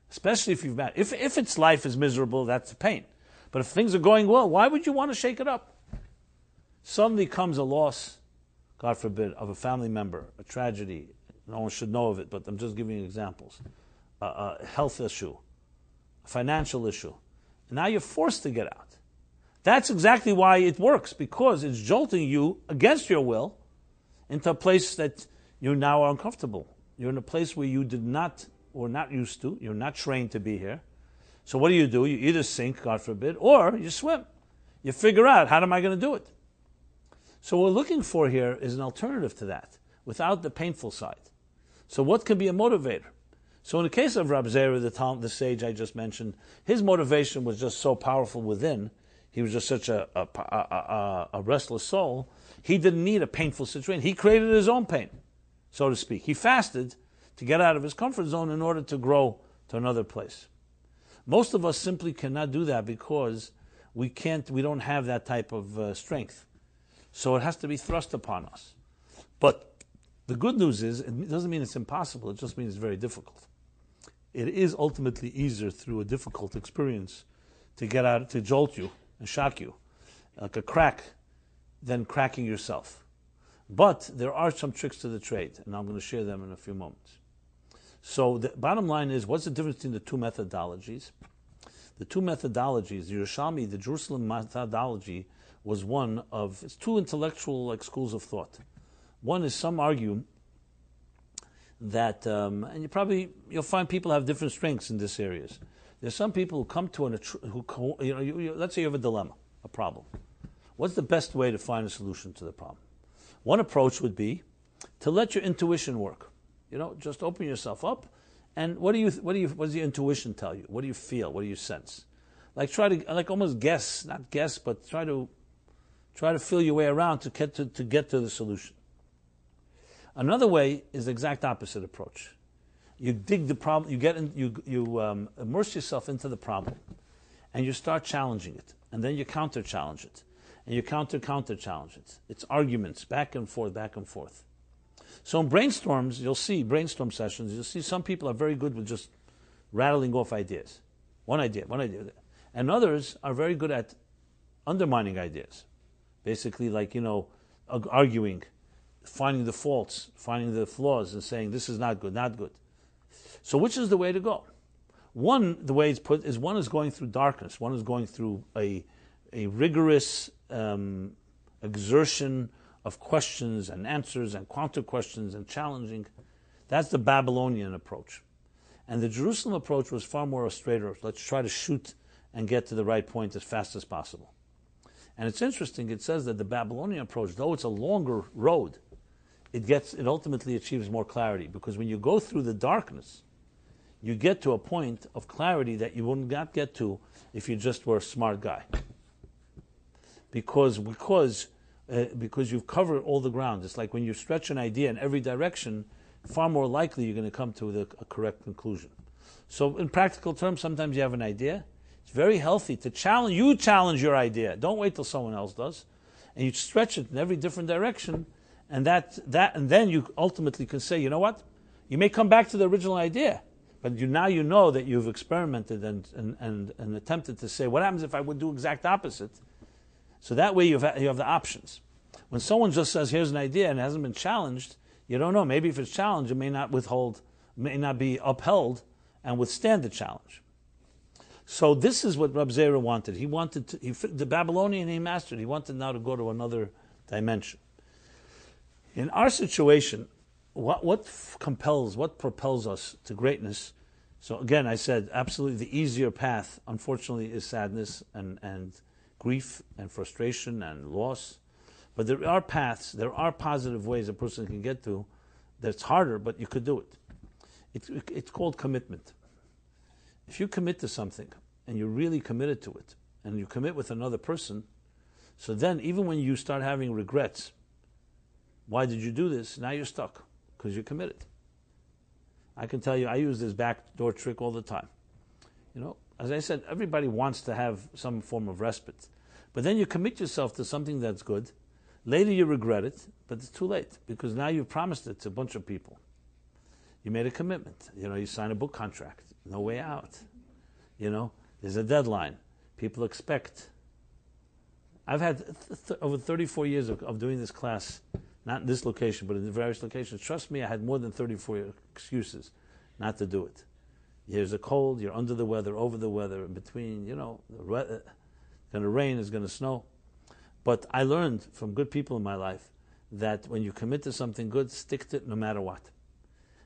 Especially if you've met. If its life is miserable, that's a pain. But if things are going well, why would you want to shake it up? Suddenly comes a loss, God forbid, of a family member, a tragedy. No one should know of it, but I'm just giving you examples. A health issue, a financial issue. And now you're forced to get out. That's exactly why it works, because it's jolting you against your will into a place that you now are uncomfortable. You're in a place where you did not, or not used to, you're not trained to be here. So what do? You either sink, God forbid, or you swim. You figure out, how am I going to do it? So what we're looking for here is an alternative to that, without the painful side. So what can be a motivator? So in the case of Rabbi Zera, the sage I just mentioned, his motivation was just so powerful within. He was just such a restless soul. He didn't need a painful situation. He created his own pain, so to speak. He fasted to get out of his comfort zone in order to grow to another place. Most of us simply cannot do that because we don't have that type of strength. So it has to be thrust upon us. But the good news is, it doesn't mean it's impossible, it just means it's very difficult. It is ultimately easier through a difficult experience to get out, to jolt you and shock you, like a crack, than cracking yourself. But there are some tricks to the trade, and I'm going to share them in a few moments. So the bottom line is, what's the difference between the two methodologies? The two methodologies, the Yerushalmi, the Jerusalem methodology, was one of, it's two intellectual schools of thought. One is, some argue that, and you'll find people have different strengths in these areas. There's some people who come to let's say you have a dilemma, a problem. What's the best way to find a solution to the problem? One approach would be to let your intuition work. Just open yourself up, and what does your intuition tell you? What do you feel? What do you sense? Try to almost guess, not guess, but try to feel your way around to get to the solution. Another way is the exact opposite approach. You dig the problem, you immerse yourself into the problem, and you start challenging it, and then you counter-challenge it, and you counter-challenge it. It's arguments, back and forth, back and forth. So in brainstorm sessions, you'll see some people are very good with just rattling off ideas. One idea. And others are very good at undermining ideas. Basically, arguing, finding the faults, finding the flaws, and saying, this is not good, not good. So which is the way to go? The way it's put is, one is going through darkness. One is going through a rigorous exertion of questions and answers and counter questions and challenging. That's the Babylonian approach. And the Jerusalem approach was far more a straighter. Let's try to shoot and get to the right point as fast as possible. And it's interesting, it says that the Babylonian approach, though it's a longer road, it ultimately achieves more clarity, because when you go through the darkness, you get to a point of clarity that you would not get to if you just were a smart guy. Because you've covered all the ground. It's like when you stretch an idea in every direction, far more likely you're going to come to a correct conclusion. So in practical terms, sometimes you have an idea. It's very healthy to challenge. You challenge your idea. Don't wait till someone else does. And you stretch it in every different direction, and and then you ultimately can say, you know what? You may come back to the original idea, but now you know that you've experimented and attempted to say, what happens if I would do exact opposite? So that way you have the options. When someone just says, here's an idea, and it hasn't been challenged, you don't know. Maybe if it's challenged, it may not be upheld and withstand the challenge. So this is what Rabbi Zera wanted. He wanted the Babylonian he mastered. He wanted now to go to another dimension. In our situation, what propels us to greatness? So again, I said absolutely the easier path, unfortunately, is sadness and grief and frustration and loss. But there are paths, there are positive ways a person can get to that's harder, but you could do it. It's called commitment. If you commit to something and you're really committed to it, and you commit with another person, so then even when you start having regrets, why did you do this? Now you're stuck because you're committed. I can tell you, I use this backdoor trick all the time. As I said, everybody wants to have some form of respite. But then you commit yourself to something that's good. Later you regret it, but it's too late because now you've promised it to a bunch of people. You made a commitment. You sign a book contract. No way out. There's a deadline. People expect. I've had over 34 years of doing this class, not in this location, but in the various locations. Trust me, I had more than 34 excuses not to do it. There's a cold, you're under the weather, over the weather, in between, it's going to rain, it's going to snow. But I learned from good people in my life that when you commit to something good, stick to it no matter what.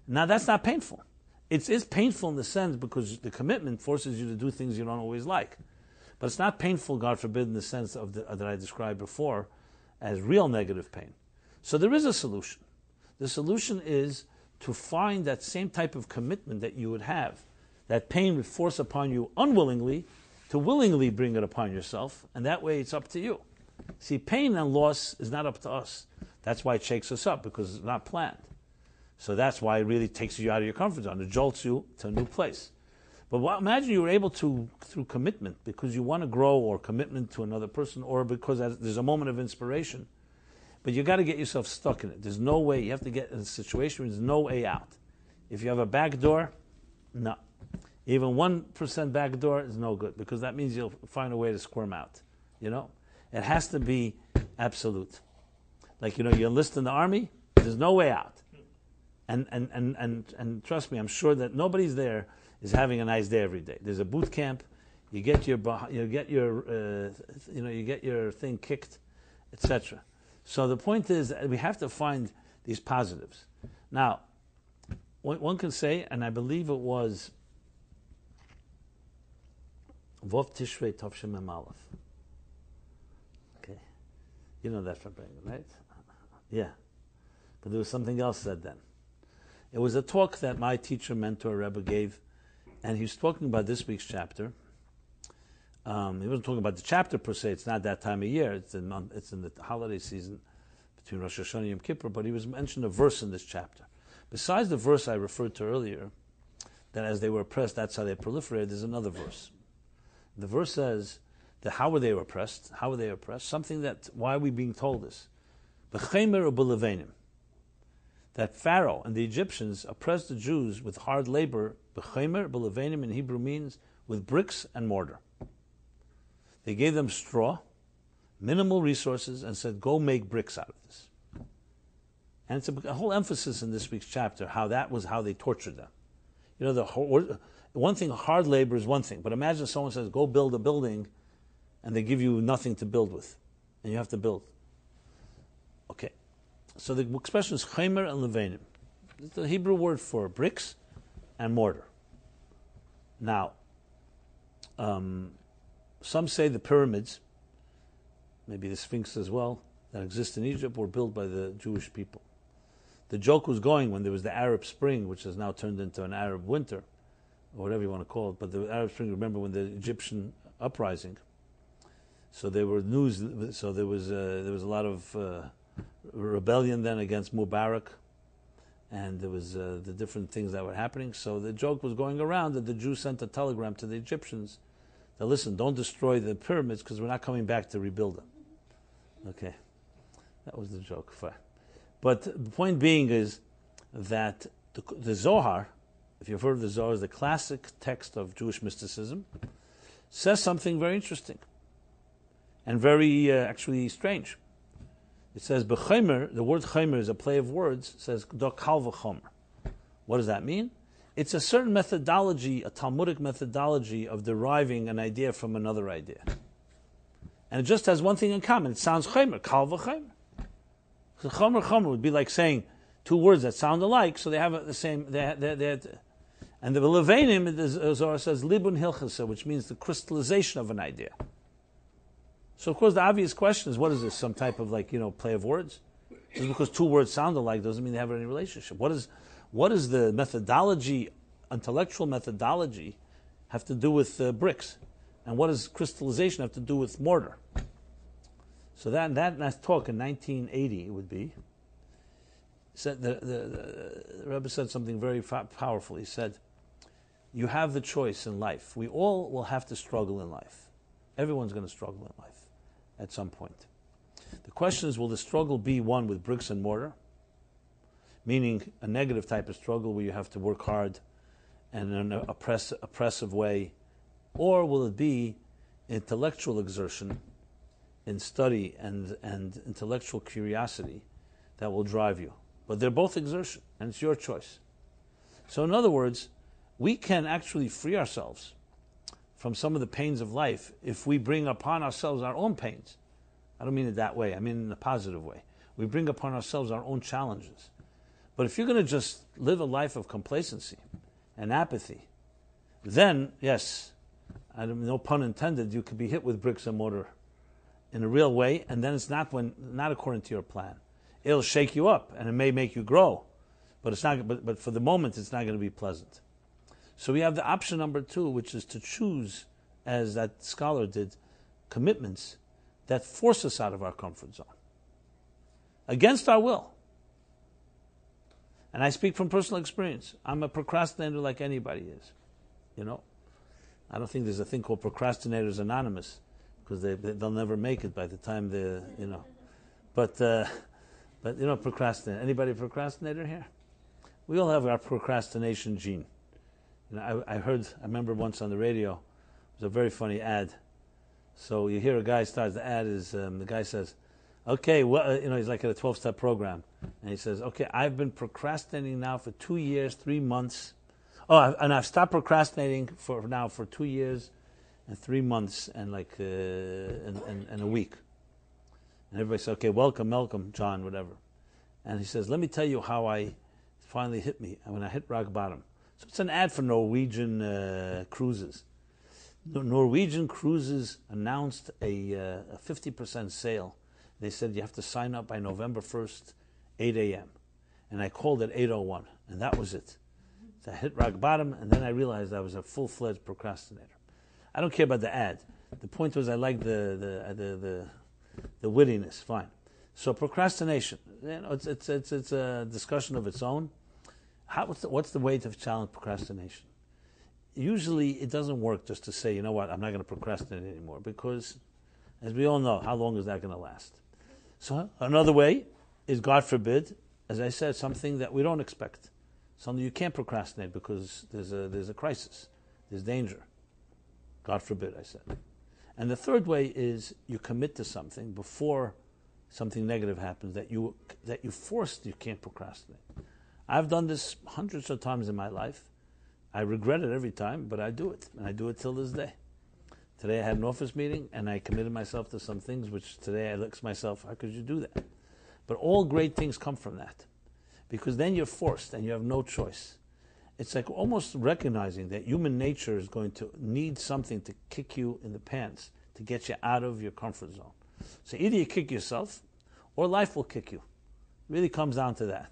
Now, that's not painful. It is painful in the sense because the commitment forces you to do things you don't always like. But it's not painful, God forbid, in the sense of that I described before as real negative pain. So there is a solution. The solution is to find that same type of commitment that you would have, that pain would force upon you unwillingly, to willingly bring it upon yourself, and that way it's up to you. See, pain and loss is not up to us. That's why it shakes us up, because it's not planned. So that's why it really takes you out of your comfort zone. It jolts you to a new place. But imagine you were able to, through commitment, because you want to grow, or commitment to another person, or because there's a moment of inspiration. But you got to get yourself stuck in it. There's no way. You have to get in a situation where there's no way out. If you have a back door, no. Even 1% back door is no good, because that means you'll find a way to squirm out. It has to be absolute. Like, you enlist in the army, there's no way out. And trust me, I'm sure that nobody's there is having a nice day every day. There's a boot camp. You get your thing kicked, etc. So the point is that we have to find these positives. Now, one can say, and I believe it was Vov Tishrei Tovshem Mem Aleph. Okay, you know that from Brengan, right? Yeah, but there was something else said then. It was a talk that my teacher, mentor, Rebbe gave, and he was talking about this week's chapter. He wasn't talking about the chapter per se. It's not that time of year. It's in the holiday season between Rosh Hashanah and Yom Kippur. But he was mentioned a verse in this chapter. Besides the verse I referred to earlier, that as they were oppressed, that's how they proliferated. There's another verse. The verse says that how were they oppressed? How were they oppressed? Something that, why are we being told this? B'chemer u'b'levenim. That Pharaoh and the Egyptians oppressed the Jews with hard labor. B'chemer u'b'levenim in Hebrew means with bricks and mortar. They gave them straw, minimal resources, and said, go make bricks out of this. And it's a whole emphasis in this week's chapter, how that was how they tortured them. One thing, hard labor is one thing, but imagine someone says, go build a building, and they give you nothing to build with, and you have to build. Okay, so the expression is chemer and levenim. It's the Hebrew word for bricks and mortar. Now, some say the pyramids, maybe the Sphinx as well, that exist in Egypt were built by the Jewish people. The joke was going when there was the Arab Spring, which has now turned into an Arab winter, or whatever you want to call it, but the Arab Spring, remember when the Egyptian uprising, so there were news, so there was a lot of rebellion then against Mubarak, and there was the different things that were happening, so the joke was going around that the Jews sent a telegram to the Egyptians that, listen, don't destroy the pyramids because we're not coming back to rebuild them. Okay, that was the joke. Fine. But the point being is that the Zohar, if you've heard of the Zohar, is the classic text of Jewish mysticism, says something very interesting and very actually strange. It says, B'chemer, the word chemer is a play of words, says, do kal v'chomer. What does that mean? It's a certain methodology, a Talmudic methodology of deriving an idea from another idea. And it just has one thing in common. It sounds chemer, kal v'chemer. So chomer chomer would be like saying two words that sound alike, so they have the same. And the Levanim, the Zohar says libun hilchasa, which means the crystallization of an idea. So of course the obvious question is, what is this? Some type of play of words? Just because two words sound alike doesn't mean they have any relationship. What is the methodology, intellectual methodology, have to do with bricks? And what does crystallization have to do with mortar? So that talk in 1980 would be, said the Rebbe said something very powerful. He said, you have the choice in life. We all will have to struggle in life. Everyone's going to struggle in life at some point. The question is, will the struggle be one with bricks and mortar, meaning a negative type of struggle where you have to work hard and in an oppressive way, or will it be intellectual exertion in study and intellectual curiosity that will drive you? But they're both exertion, and it's your choice. So in other words, we can actually free ourselves from some of the pains of life if we bring upon ourselves our own pains. I don't mean it that way, I mean in a positive way. We bring upon ourselves our own challenges. But if you're going to just live a life of complacency and apathy, then, yes, no pun intended, you could be hit with bricks and mortar in a real way, and then it's not according to your plan. It'll shake you up, and it may make you grow, but it's not. But for the moment, it's not going to be pleasant. So we have the option number 2, which is to choose, as that scholar did, commitments that force us out of our comfort zone, against our will. And I speak from personal experience. I'm a procrastinator like anybody is. I don't think there's a thing called Procrastinators Anonymous, because they'll never make it by the time But procrastinate. Anybody a procrastinator here? We all have our procrastination gene. I remember once on the radio, it was a very funny ad. So you hear a guy starts the ad is the guy says, okay, well, he's like at a 12-step program, and he says, okay, I've been procrastinating now for 2 years, 3 months. And I've stopped procrastinating for 2 years and 3 months and and a week. And everybody says, okay, welcome, John, whatever. And he says, let me tell you how I finally hit me when I hit rock bottom. So it's an ad for Norwegian cruises. Norwegian Cruises announced a 50% sale. They said you have to sign up by November 1st, 8 a.m. And I called at 8:01, and that was it. So I hit rock bottom, and then I realized I was a full-fledged procrastinator. I don't care about the ad. The point was I liked the wittiness. Fine. So procrastination, it's a discussion of its own. What's the way to challenge procrastination? Usually it doesn't work just to say, you know what, I'm not going to procrastinate anymore, because, as we all know, how long is that going to last? So another way is, God forbid, as I said, something that we don't expect. Something you can't procrastinate because there's a crisis, there's danger. God forbid, I said. And the third way is you commit to something before something negative happens that you can't procrastinate. I've done this hundreds of times in my life. I regret it every time, but I do it, and I do it till this day. Today I had an office meeting, and I committed myself to some things, which today I look at myself, how could you do that? But all great things come from that, because then you're forced, and you have no choice. It's like almost recognizing that human nature is going to need something to kick you in the pants, to get you out of your comfort zone. So either you kick yourself, or life will kick you. It really comes down to that.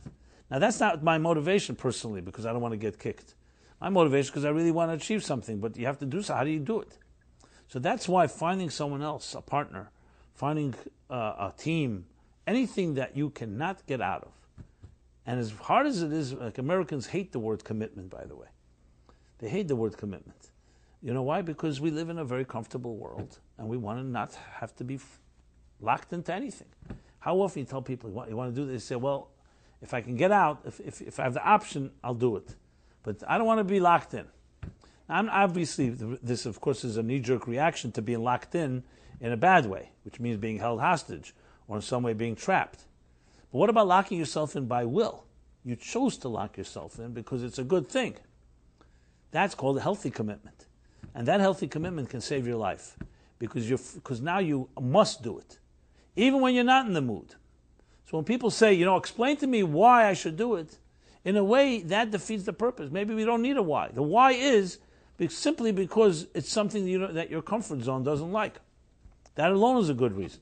Now that's not my motivation personally, because I don't want to get kicked. My motivation is because I really want to achieve something, but you have to do so. How do you do it? So that's why finding someone else, a partner, finding a team, anything that you cannot get out of. And as hard as it is, like Americans hate the word commitment, by the way. They hate the word commitment. You know why? Because we live in a very comfortable world, and we want to not have to be locked into anything. How often you tell people you want to do this, they say, well, if I can get out, if I have the option, I'll do it. But I don't want to be locked in. Obviously, this, of course, is a knee-jerk reaction to being locked in a bad way, which means being held hostage or in some way being trapped. But what about locking yourself in by will? You chose to lock yourself in because it's a good thing. That's called a healthy commitment. And that healthy commitment can save your life because now you must do it, even when you're not in the mood. So So when people say, explain to me why I should do it, in a way, that defeats the purpose. Maybe we don't need a why. The why is simply because it's something that your comfort zone doesn't like. That alone is a good reason.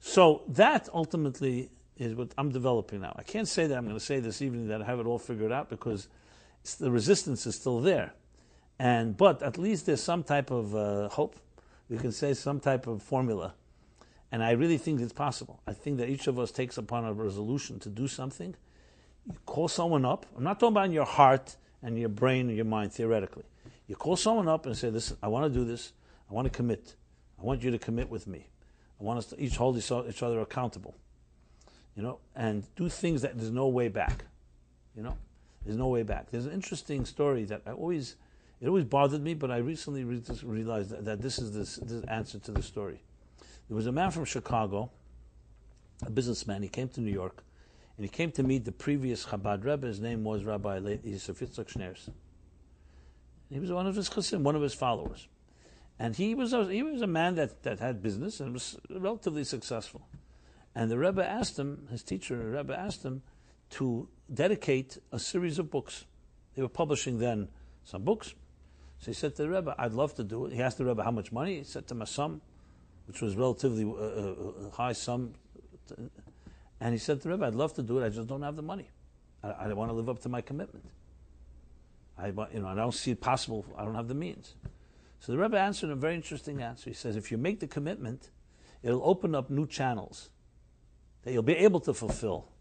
So that ultimately is what I'm developing now. I can't say that I'm going to say this evening that I have it all figured out because the resistance is still there. But at least there's some type of hope. You can say some type of formula. And I really think it's possible. I think that each of us takes upon a resolution to do something. You call someone up. I'm not talking about in your heart and your brain and your mind, theoretically. You call someone up and say, listen, I want to do this. I want to commit. I want you to commit with me. I want us to each hold each other accountable. And do things that there's no way back. There's no way back. There's an interesting story that it always bothered me, but I recently realized that this is this answer to the story. There was a man from Chicago, a businessman. He came to New York, and he came to meet the previous Chabad Rebbe. His name was Rabbi Yosef Yitzchak Schneers. He was one of his chassidim, one of his followers. And he was a man that had business and was relatively successful. And the Rebbe asked him, his teacher, the Rebbe asked him to dedicate a series of books. They were publishing then some books. So he said to the Rebbe, I'd love to do it. He asked the Rebbe how much money. He said to him a sum, which was relatively a high sum. And he said to the Rebbe, I'd love to do it, I just don't have the money. I want to live up to my commitment. I don't see it possible, I don't have the means. So the Rebbe answered a very interesting answer. He says, if you make the commitment, it'll open up new channels that you'll be able to fulfill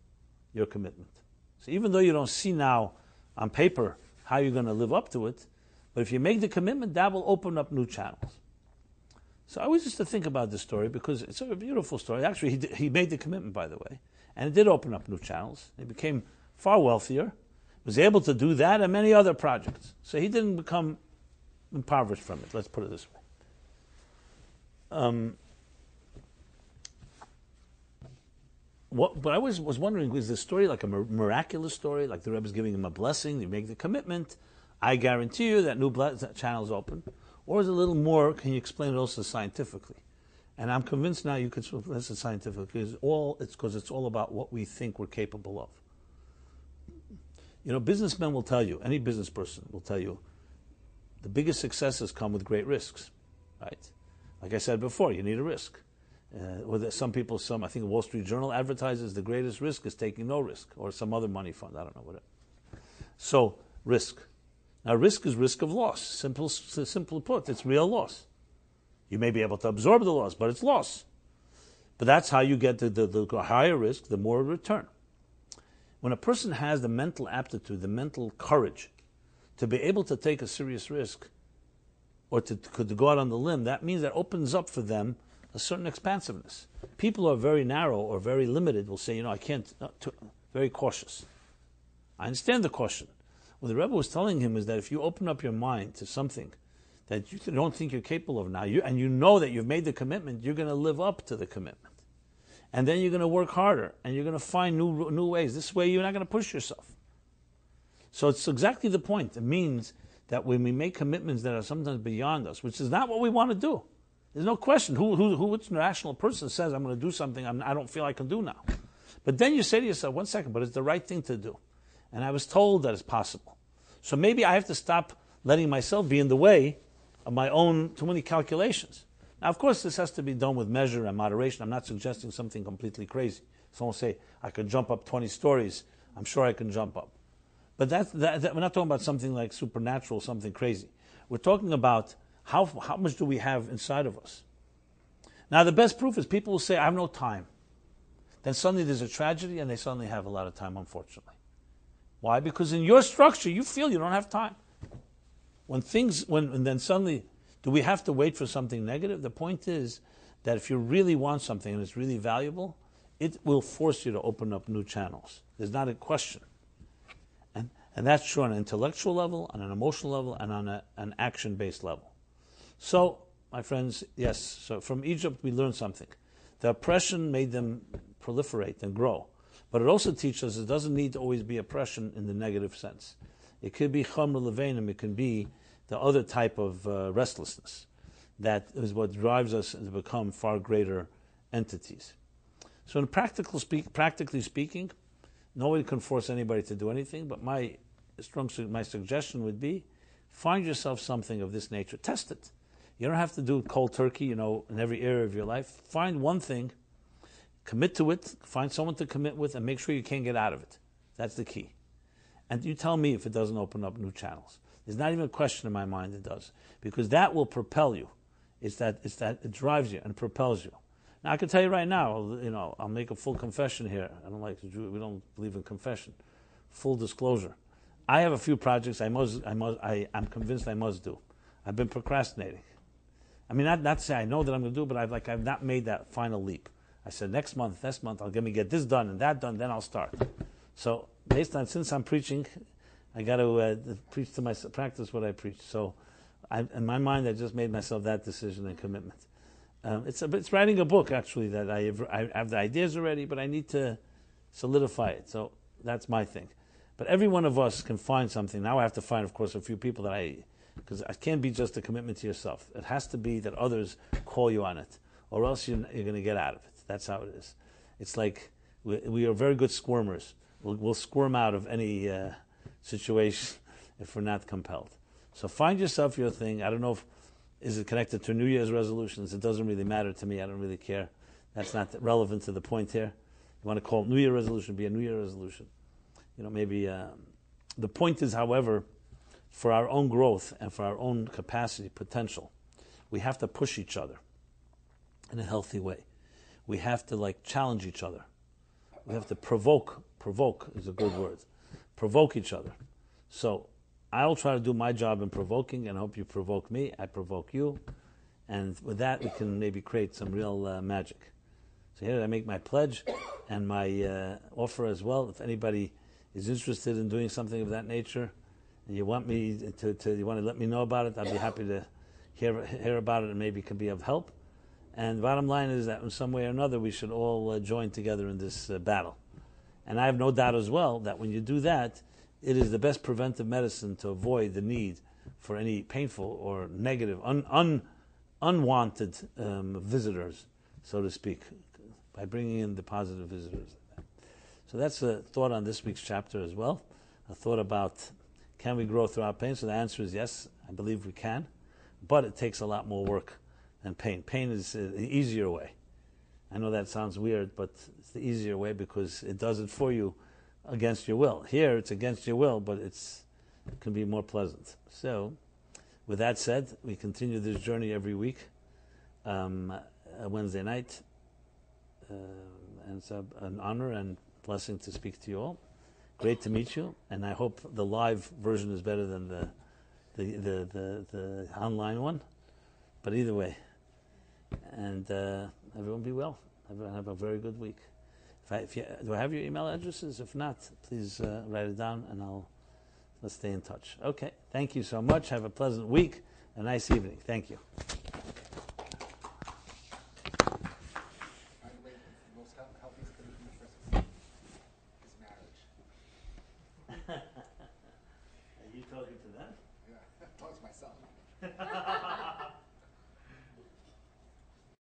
your commitment. So even though you don't see now on paper how you're going to live up to it, but if you make the commitment, that will open up new channels. So I always used to think about this story because it's a beautiful story. Actually, he made the commitment, by the way, and it did open up new channels. He became far wealthier, was able to do that and many other projects. So he didn't become impoverished from it. Let's put it this way. But I was wondering, is this story like a miraculous story, like the Rebbe's giving him a blessing, you make the commitment, I guarantee you that new channels open? Or is it a little more, can you explain it also scientifically? And I'm convinced now you could explain it scientifically. It's because it's all about what we think we're capable of. Businessmen will tell you, any business person will tell you, the biggest successes come with great risks, right? Like I said before, you need a risk. Some people, I think the Wall Street Journal advertises the greatest risk is taking no risk, or some other money fund, I don't know, whatever. So, risk. Now, risk is risk of loss. Simple put, it's real loss. You may be able to absorb the loss, but it's loss. But that's how you get the higher risk, the more return. When a person has the mental aptitude, the mental courage to be able to take a serious risk or to go out on the limb, that means that opens up for them a certain expansiveness. People who are very narrow or very limited will say, I can't, very cautious. I understand the caution. What the Rebbe was telling him is that if you open up your mind to something that you don't think you're capable of now, and you know that you've made the commitment, you're going to live up to the commitment. And then you're going to work harder, and you're going to find new ways. This way you're not going to push yourself. So it's exactly the point. It means that when we make commitments that are sometimes beyond us, which is not what we want to do, there's no question. Which rational person says, I'm going to do something I don't feel I can do now? But then you say to yourself, one second, but it's the right thing to do. And I was told that it's possible. So maybe I have to stop letting myself be in the way of my own too many calculations. Now, of course, this has to be done with measure and moderation. I'm not suggesting something completely crazy. Someone will say, I could jump up 20 stories. I'm sure I can jump up. But we're not talking about something like supernatural, something crazy. We're talking about how much do we have inside of us. Now, the best proof is people will say, I have no time. Then suddenly there's a tragedy and they suddenly have a lot of time, unfortunately. Why? Because in your structure, you feel you don't have time. And then suddenly, do we have to wait for something negative? The point is that if you really want something and it's really valuable, it will force you to open up new channels. There's not a question. And that's true on an intellectual level, on an emotional level, and on an action-based level. So, my friends, yes, so from Egypt we learned something. The oppression made them proliferate and grow. But it also teaches us it doesn't need to always be oppression in the negative sense. It could be chamr levenim, it can be the other type of restlessness. That is what drives us to become far greater entities. So in practically speaking, nobody can force anybody to do anything, but my suggestion would be, find yourself something of this nature. Test it. You don't have to do cold turkey, in every area of your life. Find one thing, commit to it, find someone to commit with, and make sure you can't get out of it. That's the key. And you tell me if it doesn't open up new channels. There's not even a question in my mind it does, because that will propel you. It's that it drives you and propels you. Now I can tell you right now, I'll make a full confession here. I don't like we don't believe in confession. Full disclosure. I have a few projects I'm convinced I must do. I've been procrastinating. I mean, not to say I know that I'm going to do, but I've not made that final leap. I said next month, I'll get this done and that done, then I'll start. So since I'm preaching, I got to practice what I preach. So in my mind, I just made myself that decision and commitment. It's writing a book, actually, that I have the ideas already, but I need to solidify it. So that's my thing. But every one of us can find something. Now I have to find, of course, a few people because it can't be just a commitment to yourself. It has to be that others call you on it, or else you're going to get out of it. That's how it is. It's like we are very good squirmers. We'll squirm out of any situation if we're not compelled. So find yourself your thing. I don't know is it connected to New Year's resolutions. It doesn't really matter to me. I don't really care. That's not relevant to the point here. You want to call it New Year resolution, be a New Year resolution. Maybe the point is, however, for our own growth and for our own capacity, potential, we have to push each other in a healthy way. We have to challenge each other. We have to provoke. Provoke is a good word. Provoke each other. So I'll try to do my job in provoking, and I hope you provoke me. I provoke you. And with that, we can maybe create some real magic. So here I make my pledge and my offer as well. If anybody is interested in doing something of that nature, and you want me you want to let me know about it, I'd be happy to hear about it, and maybe it can be of help. And the bottom line is that in some way or another, we should all join together in this battle. And I have no doubt as well that when you do that, it is the best preventive medicine to avoid the need for any painful or negative, unwanted visitors, so to speak, by bringing in the positive visitors. So that's a thought on this week's chapter as well. A thought about, can we grow throughout pain? So the answer is yes, I believe we can. But it takes a lot more work than pain. Pain is the easier way. I know that sounds weird, but it's the easier way because it does it for you against your will. Here, it's against your will, but it can be more pleasant. So, with that said, we continue this journey every week, Wednesday night. And it's an honor and blessing to speak to you all. Great to meet you, and I hope the live version is better than the online one. But either way, and everyone be well. Everyone have a very good week. Do I have your email addresses? If not, please write it down, and let's stay in touch. Okay. Thank you so much. Have a pleasant week, a nice evening. Thank you.